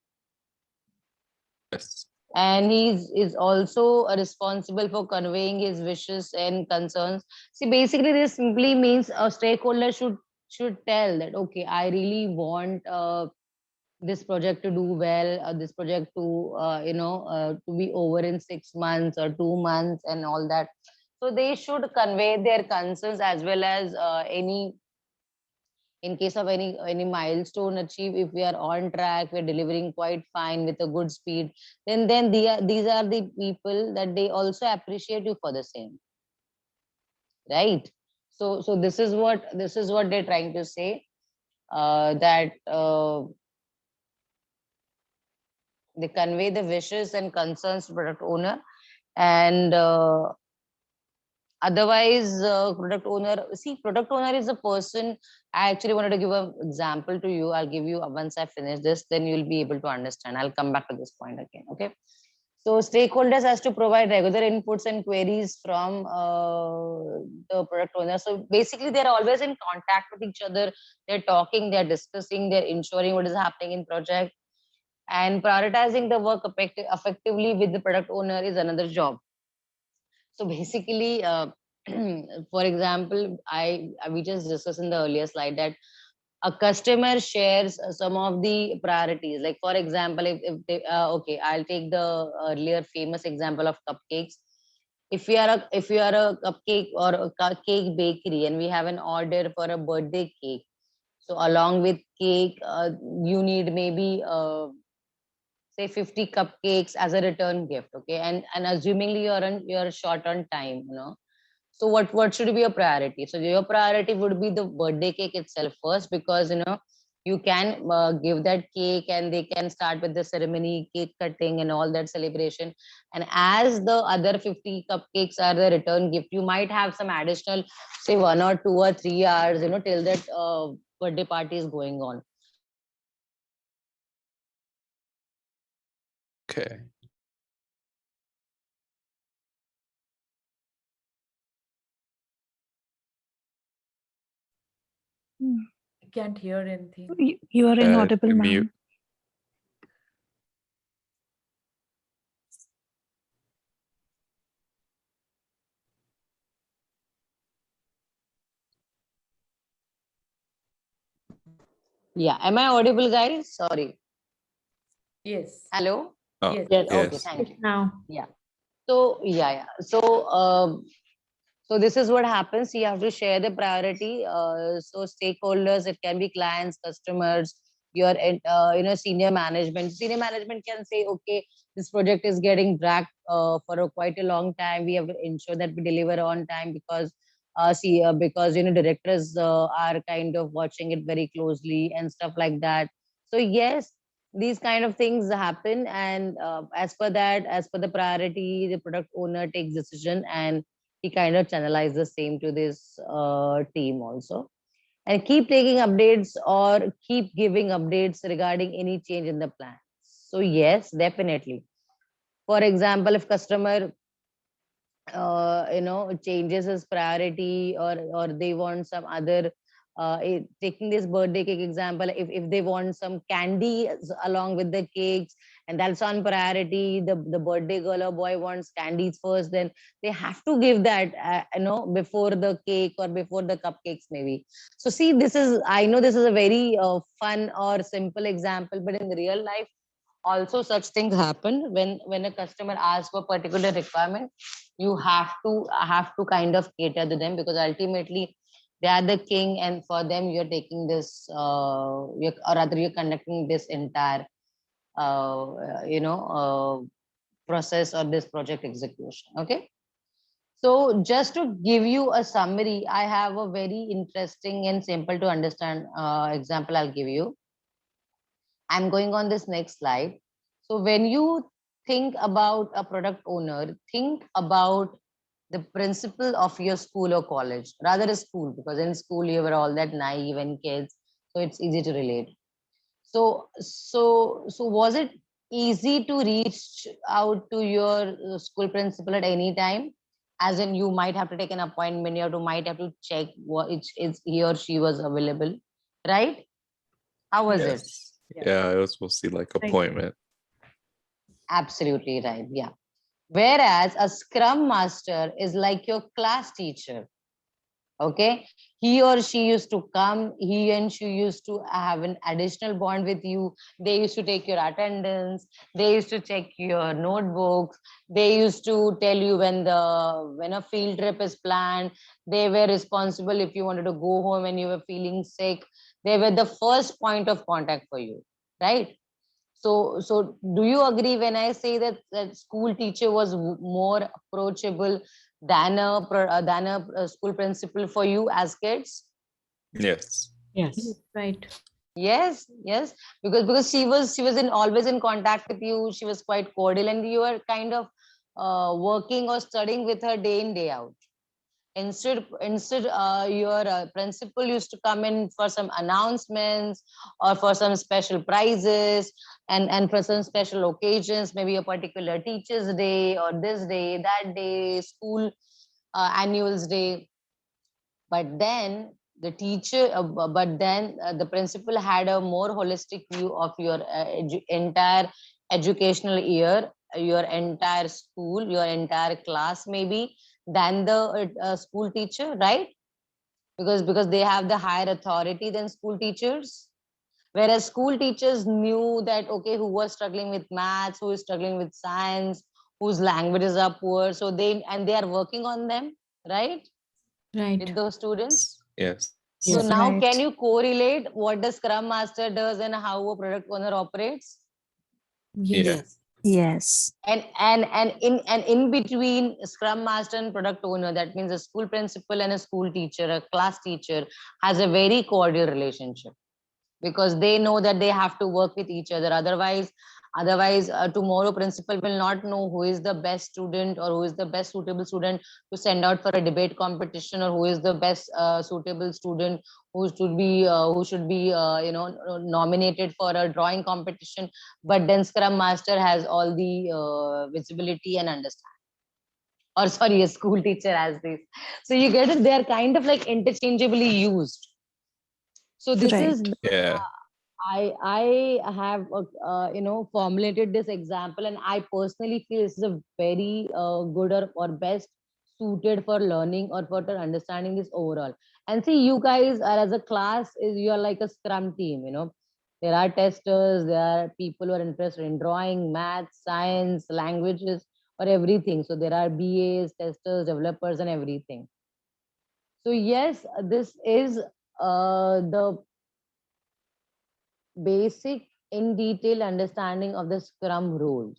Yes. And is also responsible for conveying his wishes and concerns. See, basically this simply means a stakeholder should tell that, okay, I really want this project to do well, this project to be over in 6 months or 2 months and all that. So they should convey their concerns as well as any, in case of any milestone achieved, if we are on track, we're delivering quite fine with a good speed, then these are the people that they also appreciate you for the same, right? So this is what they're trying to say, that they convey the wishes and concerns to product owner, and Otherwise, product owner, see, product owner is a person. I actually wanted to give an example to you. I'll give you once I finish this, then you'll be able to understand. I'll come back to this point again. Okay. So stakeholders has to provide regular inputs and queries from the product owner. So basically, they're always in contact with each other. They're talking, they're discussing, they're ensuring what is happening in project, and prioritizing the work effectively with the product owner is another job. So basically, for example, we just discussed in the earlier slide that a customer shares some of the priorities. Like for example, if they okay, I'll take the earlier famous example of cupcakes. If you are a cupcake or a cake bakery and we have an order for a birthday cake, so along with cake, you need maybe say 50 cupcakes as a return gift. Okay, and assumingly you're short on time, so what should be your priority? So your priority would be the birthday cake itself first, because you can give that cake and they can start with the ceremony, cake cutting and all that celebration. And as the other 50 cupcakes are the return gift, you might have some additional, say 1 or 2 or 3 hours, till that birthday party is going on. Okay. I can't hear anything. You are inaudible, you ma'am. mute. Yeah, am I audible, guys? Sorry. Yes. Hello. Oh, Yes. Yes. Okay, yes. thank you. Now, Yeah. So yeah. So this is what happens. You have to share the priority. So stakeholders, it can be clients, customers, your senior management. Senior management can say, okay, this project is getting dragged for quite a long time. We have to ensure that we deliver on time, because because directors are kind of watching it very closely and stuff like that. So yes, these kind of things happen, and as per that, as per the priority, the product owner takes decision, and he kind of channelize the same to this team also, and keep taking updates or keep giving updates regarding any change in the plan. So yes, definitely. For example, if customer changes his priority, or they want some other taking this birthday cake example, if they want some candy along with the cakes, and that's on priority, the birthday girl or boy wants candies first, then they have to give that before the cake or before the cupcakes maybe. So see, I know this is a very fun or simple example, but in real life also such things happen. When a customer asks for particular requirement, you have to kind of cater to them, because ultimately they are the king, and for them you're taking this or rather you're conducting this entire process or this project execution. Okay, so just to give you a summary, I have a very interesting and simple to understand example I'll give you. I'm going on this next slide. So when you think about a product owner, think about the principal of your school or college, rather a school, because in school you were all that naive and kids, so it's easy to relate. So was it easy to reach out to your school principal at any time? As in, you might have to take an appointment, might have to check what is he or she was available, right? How was it? Yes. Yeah, it was mostly like Right. appointment. Absolutely right. Yeah. Whereas a scrum master is like your class teacher. Okay. He or she used to come, he and she used to have an additional bond with you. They used to take your attendance, they used to check your notebooks, they used to tell you when a field trip is planned. They were responsible if you wanted to go home and you were feeling sick. They were the first point of contact for you, right? So do you agree when I say that school teacher was more approachable than a school principal for you as kids? Yes. Yes. right. Yes, yes, because she was in always in contact with you. She was quite cordial, and you were kind of working or studying with her day in day out. Instead your principal used to come in for some announcements or for some special prizes and for some special occasions, maybe a particular teacher's day or this day, that day, school annuals day. But then the principal had a more holistic view of your entire educational year, your entire school, your entire class maybe, than the school teacher, right? Because they have the higher authority than school teachers. Whereas school teachers knew that, okay, who was struggling with maths, who is struggling with science, whose languages are poor, so they are working on them, right, Right. with those students. Yes. So Yes. now Right. can you correlate what the Scrum Master does and how a product owner operates? Yes. Yeah. Yes. Yes. And in between Scrum Master and product owner, that means a school principal and a school teacher, a class teacher, has a very cordial relationship, because they know that they have to work with each other. Otherwise tomorrow principal will not know who is the best student or who is the best suitable student to send out for a debate competition, or who is the best suitable student who should be nominated for a drawing competition. But then Scrum Master has all the visibility and understanding, or sorry, a school teacher has this. So you get it, they are kind of like interchangeably used. So this Right. is Yeah. I have formulated this example, and I personally feel this is a very good or best suited for learning or for understanding this overall. And see, you guys are, as a class, is you are like a Scrum team. There are testers, there are people who are interested in drawing, math, science, languages, or everything. So there are BAs, testers, developers, and everything. So yes, this is the basic in detail understanding of the Scrum rules.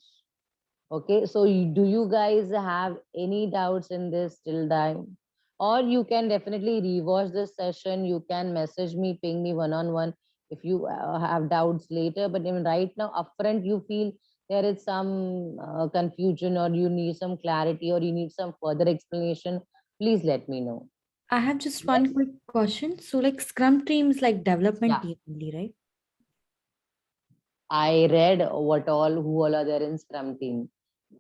Okay, so do you guys have any doubts in this till time? Or you can definitely rewatch this session. You can message me, ping me one-on-one if you have doubts later. But even right now, upfront, you feel there is some confusion, or you need some clarity, or you need some further explanation, please let me know. I have just Yes. one quick question. So, like Scrum team is like development Yeah. team only, right? I read who all are there in Scrum team.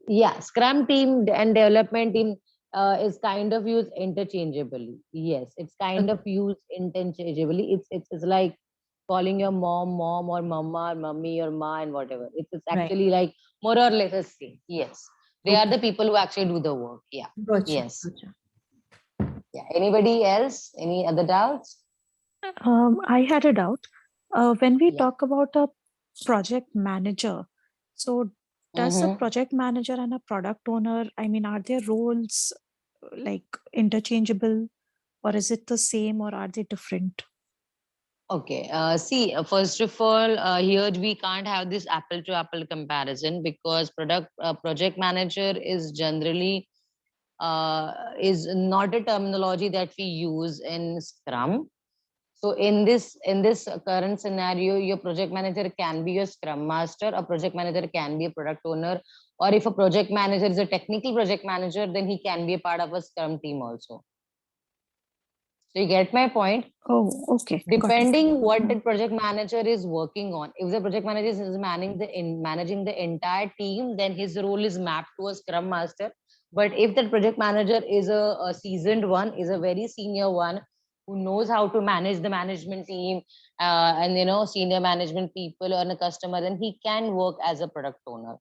Yeah, Scrum team and development team is kind of used interchangeably. Yes, it's kind Okay. of used interchangeably. It's like calling your mom or mama or mummy or ma and whatever. It's Right. actually like more or less the same. Yes, they are Okay. the people who actually do the work. Yeah. Gotcha. Yes. Gotcha. Yeah. Anybody else? Any other doubts? I had a doubt. When we Yeah. talk about a project manager, so does a Mm-hmm. project manager and a product owner, I mean, are their roles like interchangeable, or is it the same, or are they different? Okay. See, first of all, here we can't have this apple to apple comparison, because project manager is generally is not a terminology that we use in Scrum. So in this current scenario, your project manager can be your Scrum master, a project manager can be a product owner, or if a project manager is a technical project manager, then he can be a part of a Scrum team also. So you get my point? Oh, okay, got it. Depending what the project manager is working on. If the project manager is managing the entire team, then his role is mapped to a Scrum master. But if that project manager is a seasoned one, is a very senior one, who knows how to manage the management team, and senior management people on a customer, then he can work as a product owner.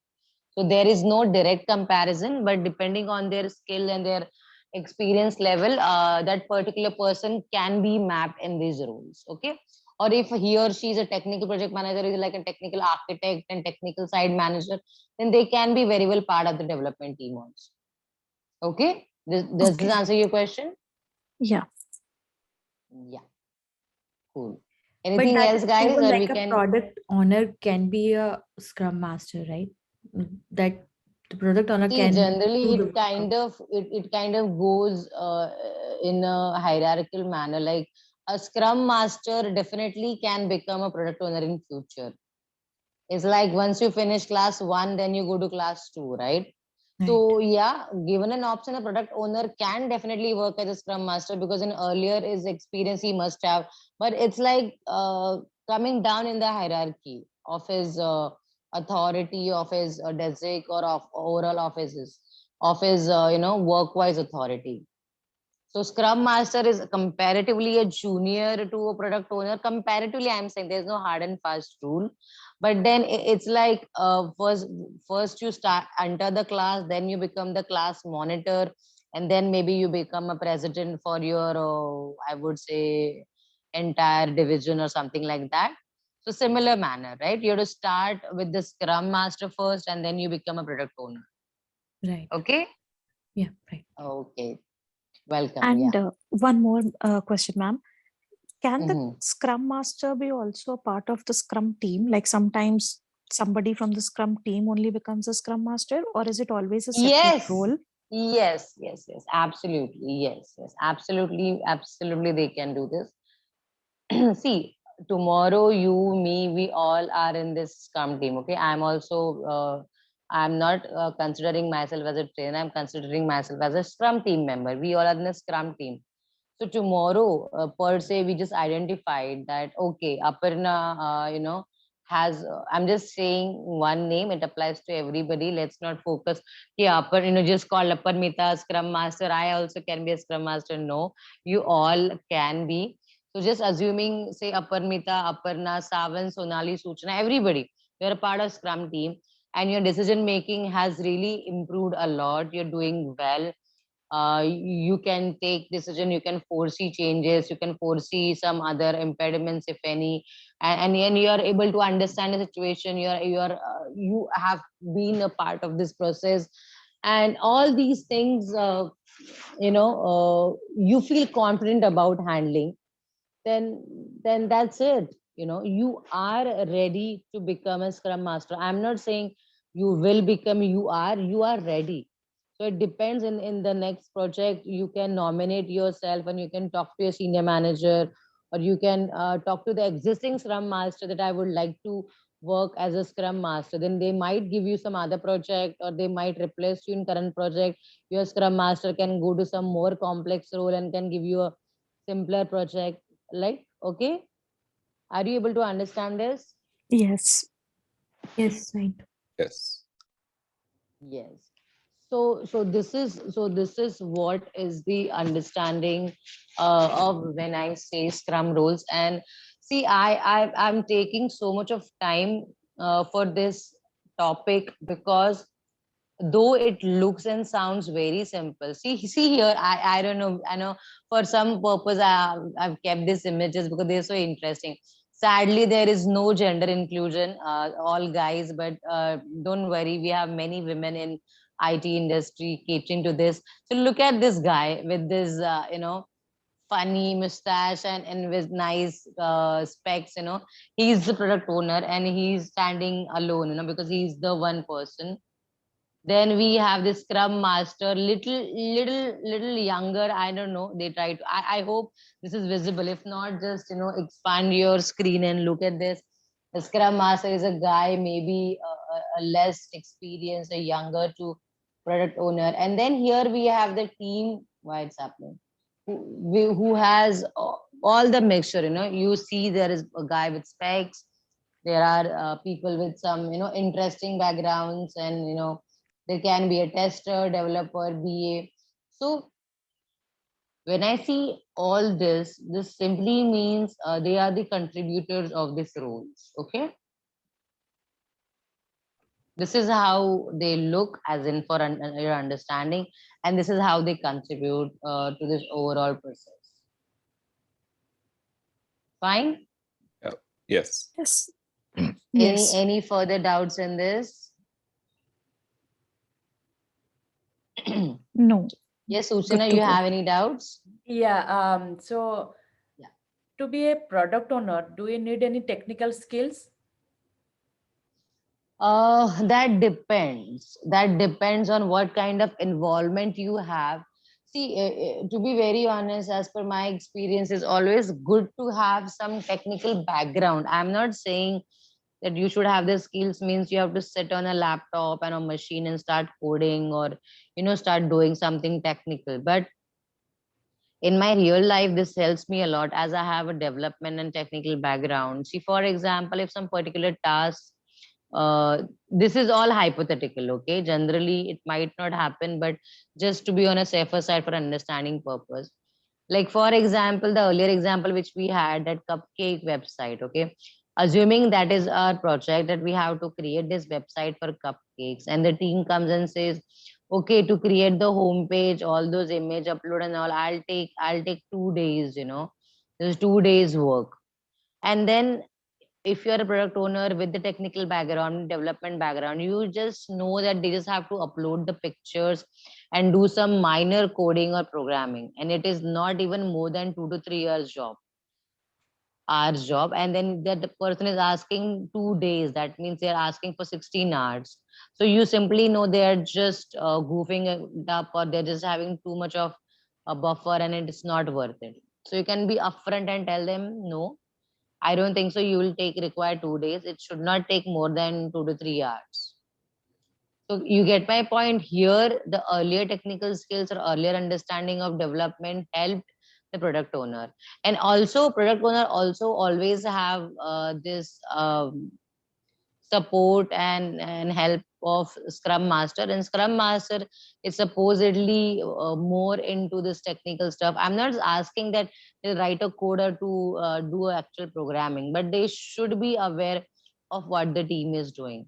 So there is no direct comparison, but depending on their skill and their experience level, that particular person can be mapped in these roles. Okay. Or if he or she is a technical project manager, is like a technical architect and technical side manager, then they can be very well part of the development team also. Okay. Does this Okay. answer your question? Yeah. Yeah. Cool. But Anything that else, is guys? more Or we like a can. product owner can be a Scrum master, right? That the product owner See, can generally do the it kind of goes in a hierarchical manner. Like a Scrum master definitely can become a product owner in future. It's like once you finish class 1, then you go to class 2, right? So yeah, given an option, a product owner can definitely work as a scrum master because in earlier his experience he must have, but it's like coming down in the hierarchy of his authority, of his DESIC, or of overall of his work-wise authority. So Scrum Master is comparatively a junior to a product owner. Comparatively, I'm saying there's no hard and fast rule. But then it's like first you start enter the class, then you become the class monitor, and then maybe you become a president for your, I would say, entire division or something like that. So similar manner, right? You have to start with the Scrum Master first, and then you become a product owner. Right. Okay? Yeah, right. Okay. Welcome. And Yeah. one more question, ma'am. Can the Mhm. Scrum Master be also a part of the Scrum team? Like sometimes somebody from the Scrum team only becomes a Scrum Master, or is it always a separate Yes, role? yes, yes, yes, absolutely. Yes, yes, absolutely, absolutely, they can do this. See, tomorrow, you, me, we all are in this Scrum team. Okay, I'm also, I'm not considering myself as a trainer, I'm considering myself as a Scrum team member. We all are in a Scrum team. So tomorrow, per se, we just identified that, okay, Aparna, has, I'm just saying one name, it applies to everybody. Let's not focus, yeah, just call Aparmita Scrum Master. I also can be a Scrum Master. No, you all can be. So just assuming, say, Aparmita, Aparna, Savan, Sonali, Suchana, everybody, you're a part of Scrum team and your decision making has really improved a lot. You're doing well. You can take decision, you can foresee changes, you can foresee some other impediments, if any, and you are able to understand the situation. You have been a part of this process, and all these things, you feel confident about handling. Then that's it. You are ready to become a Scrum Master. I'm not saying you will become, you are ready. So it depends. In the next project, you can nominate yourself and you can talk to your senior manager, or you can talk to the existing Scrum Master that I would like to work as a Scrum Master. Then they might give you some other project, or they might replace you in current project. Your Scrum Master can go to some more complex role and can give you a simpler project. Like, okay, are you able to understand this? Yes. Yes, right. Yes. Yes. So this is what is the understanding of when I say Scrum rules. And see, I'm taking so much of time for this topic because though it looks and sounds very simple. See here, I don't know, I know for some purpose I've kept these images because they're so interesting. Sadly, there is no gender inclusion, all guys, but don't worry, we have many women in IT industry catering to this. So look at this guy with this funny mustache and with nice specs. He's the product owner and he's standing alone, because he's the one person. Then we have the Scrum Master, little younger. I don't know. They try to. I hope this is visible. If not, just expand your screen and look at this. The Scrum Master is a guy, maybe a less experienced, a younger to product owner. And then here we have the team. Why it's happening? Who has all the mixture. You see there is a guy with specs. There are people with some interesting backgrounds, and there can be a tester, developer, BA. So when I see all this simply means they are the contributors of these roles. Okay. This is how they look, as in for your understanding, and this is how they contribute to this overall process. Fine. Yep. Yes. Yes. Any Yes. any further doubts in this? No. Yes, Good Suchana, to you go. have any doubts? Yeah. So Yeah. to be a product owner, do you need any technical skills? That depends. That depends on what kind of involvement you have. See, to be very honest, as per my experience, it's always good to have some technical background. I'm not saying that you should have the skills means you have to sit on a laptop and a machine and start coding, or start doing something technical. But in my real life, this helps me a lot as I have a development and technical background. See, for example, if some particular task, this is all hypothetical, okay? Generally, it might not happen, but just to be on a safer side for understanding purpose. Like, for example, the earlier example which we had, that cupcake website, okay? Assuming that is our project, that we have to create this website for cupcakes, and the team comes and says, okay, to create the homepage, all those image upload and all, I'll take 2 days, there's 2 days work. And then if you're a product owner with the technical background, development background, you just know that they just have to upload the pictures and do some minor coding or programming, and it is not even more than 2 to 3 hours job. And then that the person is asking 2 days, that means they're asking for 16 hours. So you simply know they're just goofing it up, or they're just having too much of a buffer, and it's not worth it. So you can be upfront and tell them, no, I don't think so. You will require 2 days. It should not take more than 2 to 3 hours. So you get my point here. The earlier technical skills or earlier understanding of development helped the product owner. And also product owner also always have this support and help of Scrum Master. And Scrum Master is supposedly more into this technical stuff. I'm not asking that they write a coder to do actual programming, but they should be aware of what the team is doing.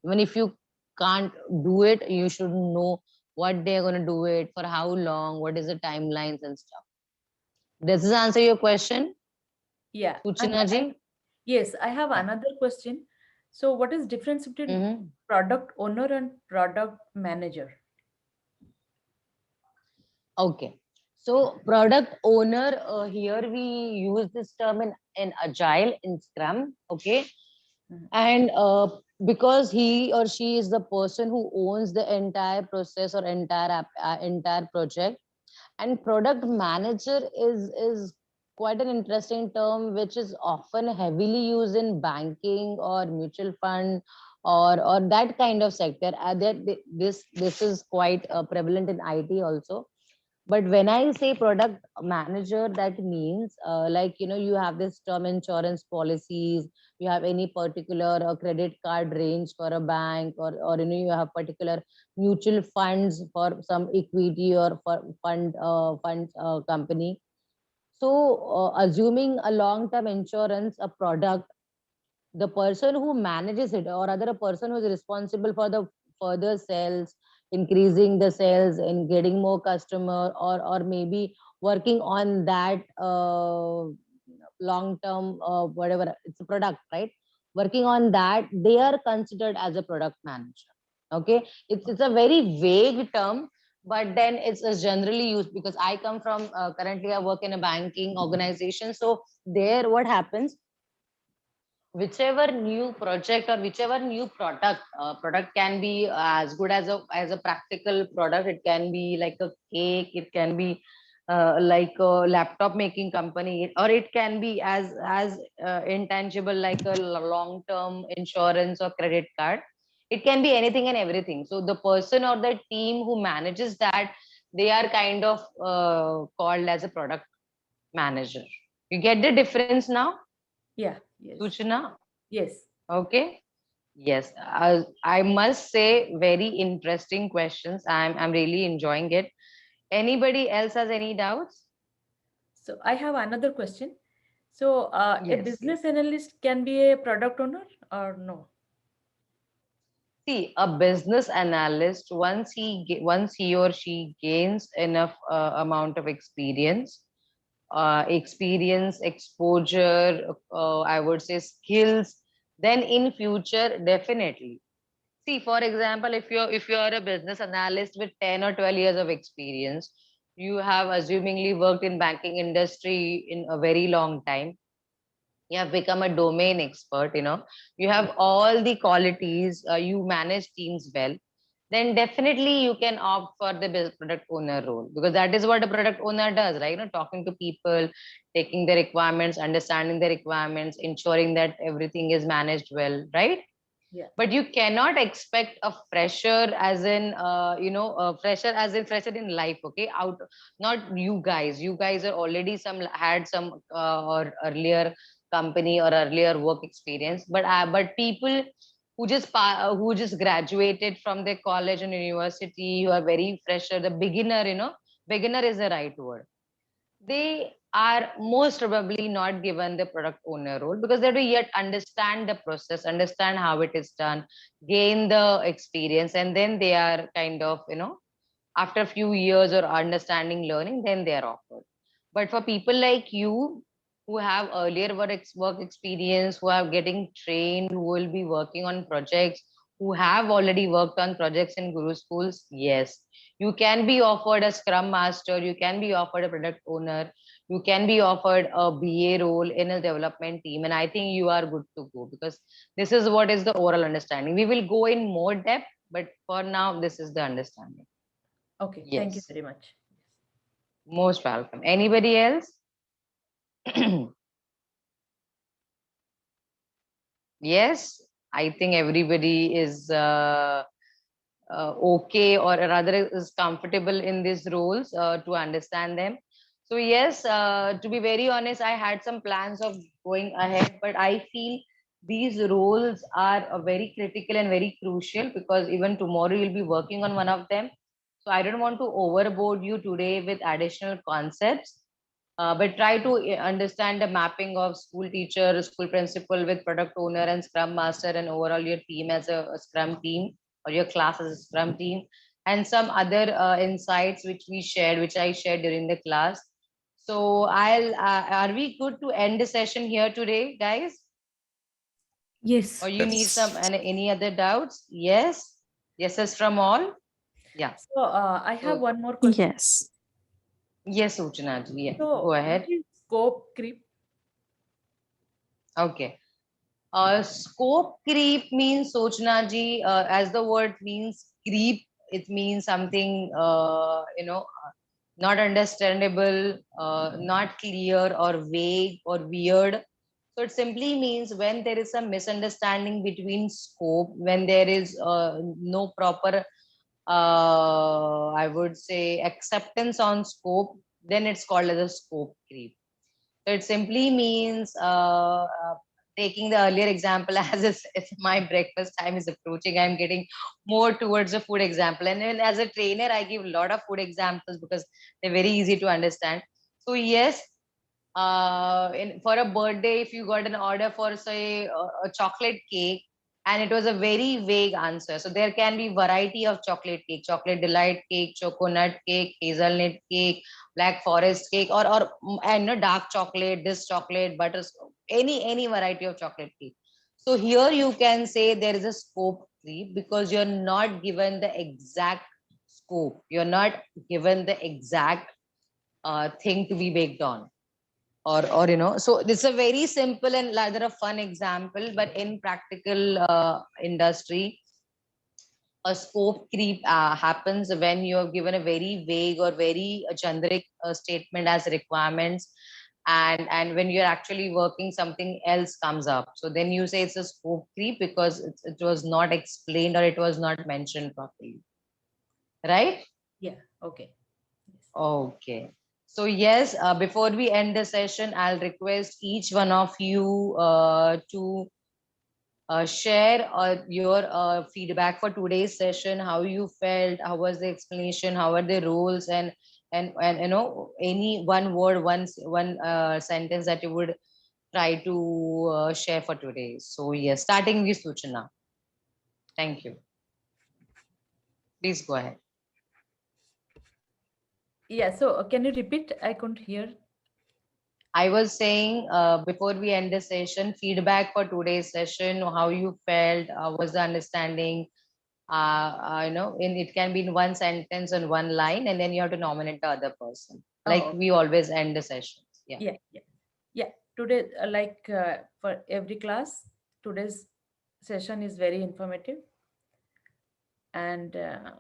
Even if you can't do it, you should know what they're going to do it for, how long, what is the timelines and stuff. Does this answer your question, Yeah. Suchina ji? Yes, I have another question. So what is difference between Mhm. product owner and product manager? Okay. So product owner, here we use this term in Agile, in Scrum, okay? Mhm. And because he or she is the person who owns the entire process or entire project. And product manager is quite an interesting term, which is often heavily used in banking or mutual fund, or that kind of sector. This is quite prevalent in IT also. But when I say product manager, that means like, you have this term insurance policies, you have any particular credit card range for a bank, or you have particular mutual funds for some equity or for funds company. So assuming a long term insurance, a product, the person who manages it, or rather a person who is responsible for the further sales, increasing the sales and getting more customer, or maybe working on that long term, whatever, it's a product, right? Working on that, they are considered as a product manager. Okay, it's a very vague term, but then it's generally used, because I come from, currently I work in a banking organization. So there what happens, whichever new project or whichever new product can be as good as a practical product. It can be like a cake, it can be like a laptop making company, or it can be as intangible, like a long term insurance or credit card. It can be anything and everything. So the person or the team who manages that, they are kind of called as a product manager. You get the difference now, Yeah. Yes. Suchana? Yes. Okay. Yes. I must say, very interesting questions. I'm really enjoying it. Anybody else has any doubts? So I have another question. So a Yes. business analyst can be a product owner or no? See, a business analyst, once he or she gains enough amount of experience, exposure, I would say skills, then in future, definitely. See, for example, if you're a business analyst with 10 or 12 years of experience, you have assumingly worked in banking industry in a very long time. You have become a domain expert, you have all the qualities, you manage teams well. then definitely you can opt for the product owner role, because that is what a product owner does, right? You know, talking to people, taking the requirements, understanding the requirements, ensuring that everything is managed well, right? Yeah. But you cannot expect a fresher as in a fresher as in fresher in life, okay? Out, not you guys. You guys are already had some or earlier company or earlier work experience, but people who just graduated from their college and university, who are very fresher, the beginner, beginner is the right word. They are most probably not given the product owner role, because they do yet understand the process, understand how it is done, gain the experience, and then they are kind of, after a few years or understanding, learning, then they are offered. But for people like you, who have earlier work experience, who are getting trained, who will be working on projects, who have already worked on projects in Guru schools, yes, you can be offered a Scrum Master, you can be offered a product owner, you can be offered a BA role in a development team, and I think you are good to go, because this is what is the overall understanding. We will go in more depth, but for now, this is the understanding. Okay, thank you Yes, very much. most welcome. Anybody else? Yes, I think everybody is okay, or rather is comfortable in these roles to understand them. So yes, to be very honest, I had some plans of going ahead, but I feel these roles are very critical and very crucial, because even tomorrow you'll be working on one of them. So I don't want to overboard you today with additional concepts. But try to understand the mapping of school teacher, school principal with product owner and Scrum Master, and overall your team as a Scrum team, or your class as a Scrum team, and some other insights which I shared during the class. So are we good to end the session here today, guys? Yes. Or you need Yes. some any other doubts? Yes, yeses from all. Yeah. So I have So one more question. Yes. yes, Uchana ji, yeah, So go ahead. what is scope creep? Okay. Scope creep means, Sochna ji, as the word means creep, it means something, not understandable, not clear, or vague, or weird. So it simply means when there is some misunderstanding between scope, when there is no proper, I would say, acceptance on scope, then it's called as a scope creep. So it simply means, taking the earlier example, as it's my breakfast time is approaching, I'm getting more towards a food example. And then as a trainer, I give a lot of food examples because they're very easy to understand. So yes, for a birthday, if you got an order for, say, a chocolate cake, and it was a very vague answer, so there can be variety of chocolate cake: chocolate delight cake, coconut cake, hazelnut cake, black forest cake, and dark chocolate, this chocolate, any variety of chocolate cake. So here you can say there is a scope creep, because you're not given the exact scope, you're not given the exact thing to be baked on, or so it's a very simple and rather a fun example, but in practical industry, a scope creep happens when you are given a very vague or very generic statement as requirements, and when you're actually working, something else comes up, so then you say it's a scope creep, because it was not explained, or it was not mentioned properly, right? Yeah, okay. Yes. Okay. So yes, before we end the session, I'll request each one of you to share your feedback for today's session, how you felt, how was the explanation, how are the roles, and any one word, one sentence that you would try to share for today. So yes, starting with Suchana. Thank you. Please go ahead. Yeah, so can you repeat? I couldn't hear. I was saying, before we end the session, feedback for today's session, how you felt, was the understanding, it can be in one sentence and one line, and then you have to nominate the other person. Like Oh, we always end the sessions. Yeah. yeah. Today, for every class, today's session is very informative. And yeah,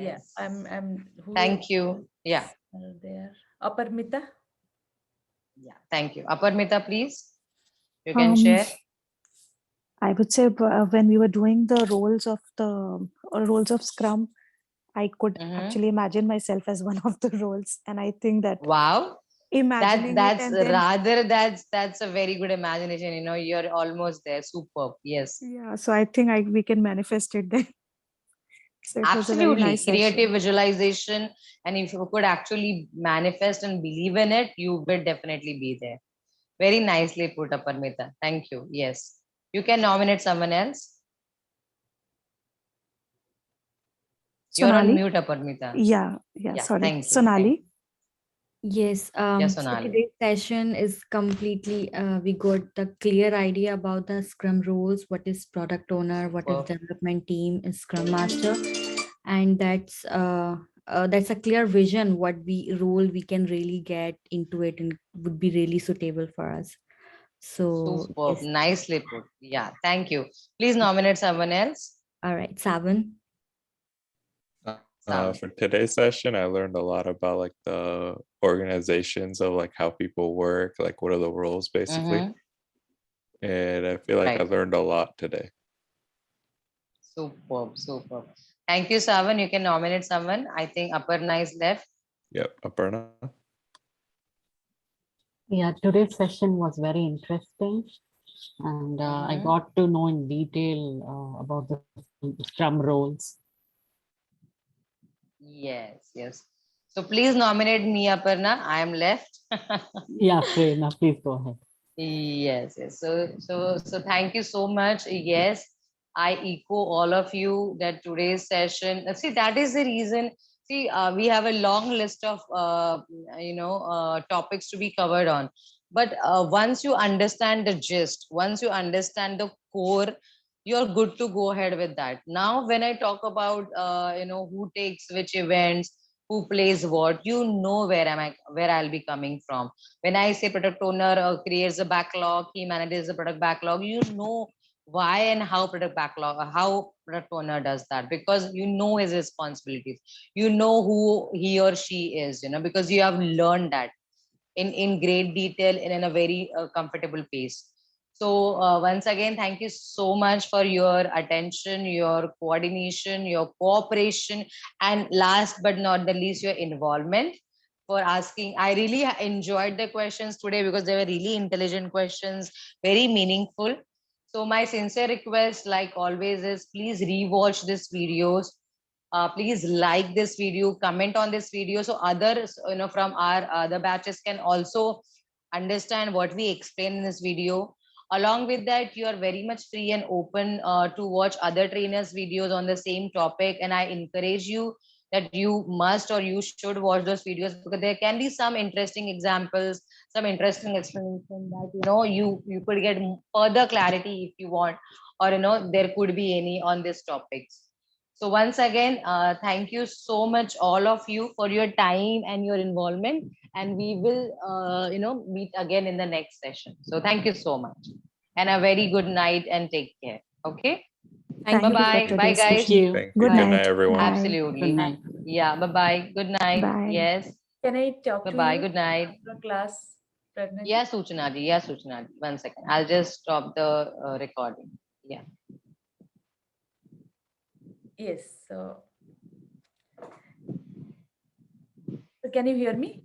Yes. I'm who Thank you. Yeah. are there? Aparmita. Yeah. Thank you. Aparmita, please. You can Um, share. I would say when we were doing the roles of Scrum, I could Mhm. actually imagine myself as one of the roles, and I think that Wow. imagining it That's and then rather that's a very good imagination. You know, you're almost there. Superb. Yes. yeah, so I think we can manifest it then. So it was a very Absolutely. nice Creative session. visualization. And if you could actually manifest and believe in it, you will definitely be there. Very nicely put, Aparmita. Thank you. Yes. You can nominate someone else. You're on Sonali, mute, Aparmita. yeah, Yeah. sorry, Thank you. Sonali. Yes, Yes, so Sonali. today's session is completely, we got the clear idea about the Scrum roles, what is product owner, what is Superb. development team, is Scrum Master, and that's a clear vision what role we can really get into it and would be really suitable for us. So Superb. yes, Nicely put. Yeah. Thank you. Please nominate someone else. all right, Savan. Sam. For today's session, I learned a lot about like the organizations of like how people work, like what are the roles basically. Mhm. And I feel like I Right. learned a lot today. Superb. Superb. Thank you, Savan. You can nominate someone. I think Aparna is left. Yep, Aparna. Yeah, today's session was very interesting, and I Mhm. got to know in detail about the Scrum roles. Yes. Yes. So please nominate me, Aparna. I am left. Yeah, Prerna, please go ahead. Yes, yes. So thank you so much. Yes, I echo all of you that today's session. See, that is the reason. See, we have a long list of topics to be covered on. But once you understand the gist, once you understand the core, you're good to go ahead with that. Now, when I talk about who takes which events, who plays what, you know where I'll be coming from. When I say product owner creates a backlog, he manages the product backlog, you know why and how how product owner does that, because you know his responsibilities, you know who he or she is, because you have learned that in great detail and in a very comfortable pace. So once again, thank you so much for your attention, your coordination, your cooperation, and last but not the least, your involvement for asking. I really enjoyed the questions today because they were really intelligent questions, very meaningful. So my sincere request, like always, is please rewatch these videos. Please like this video, comment on this video, so others, from our other batches can also understand what we explain in this video. Along with that, you are very much free and open to watch other trainers videos on the same topic, and I encourage you that you must or you should watch those videos, because there can be some interesting examples, some interesting explanation that you could get further clarity if you want, or there could be any on this topics. So once again, thank you so much, all of you, for your time and your involvement. And we will, meet again in the next session. So thank you so much, and a very good night and take care. Okay. Thank Bye you for bye. Bye today's Thank guys. session. you. Thank you. Good Good Bye. night, night. everyone. Bye. Good Absolutely. night. Yeah. Bye bye. Good night. Bye. Yes. Can I talk Bye to bye. you Good night. after class, Pragna ji? Yeah, Suchana ji. Yeah, Suchana ji. 1 second. I'll just stop the recording. Yeah. Yes. So can you hear me?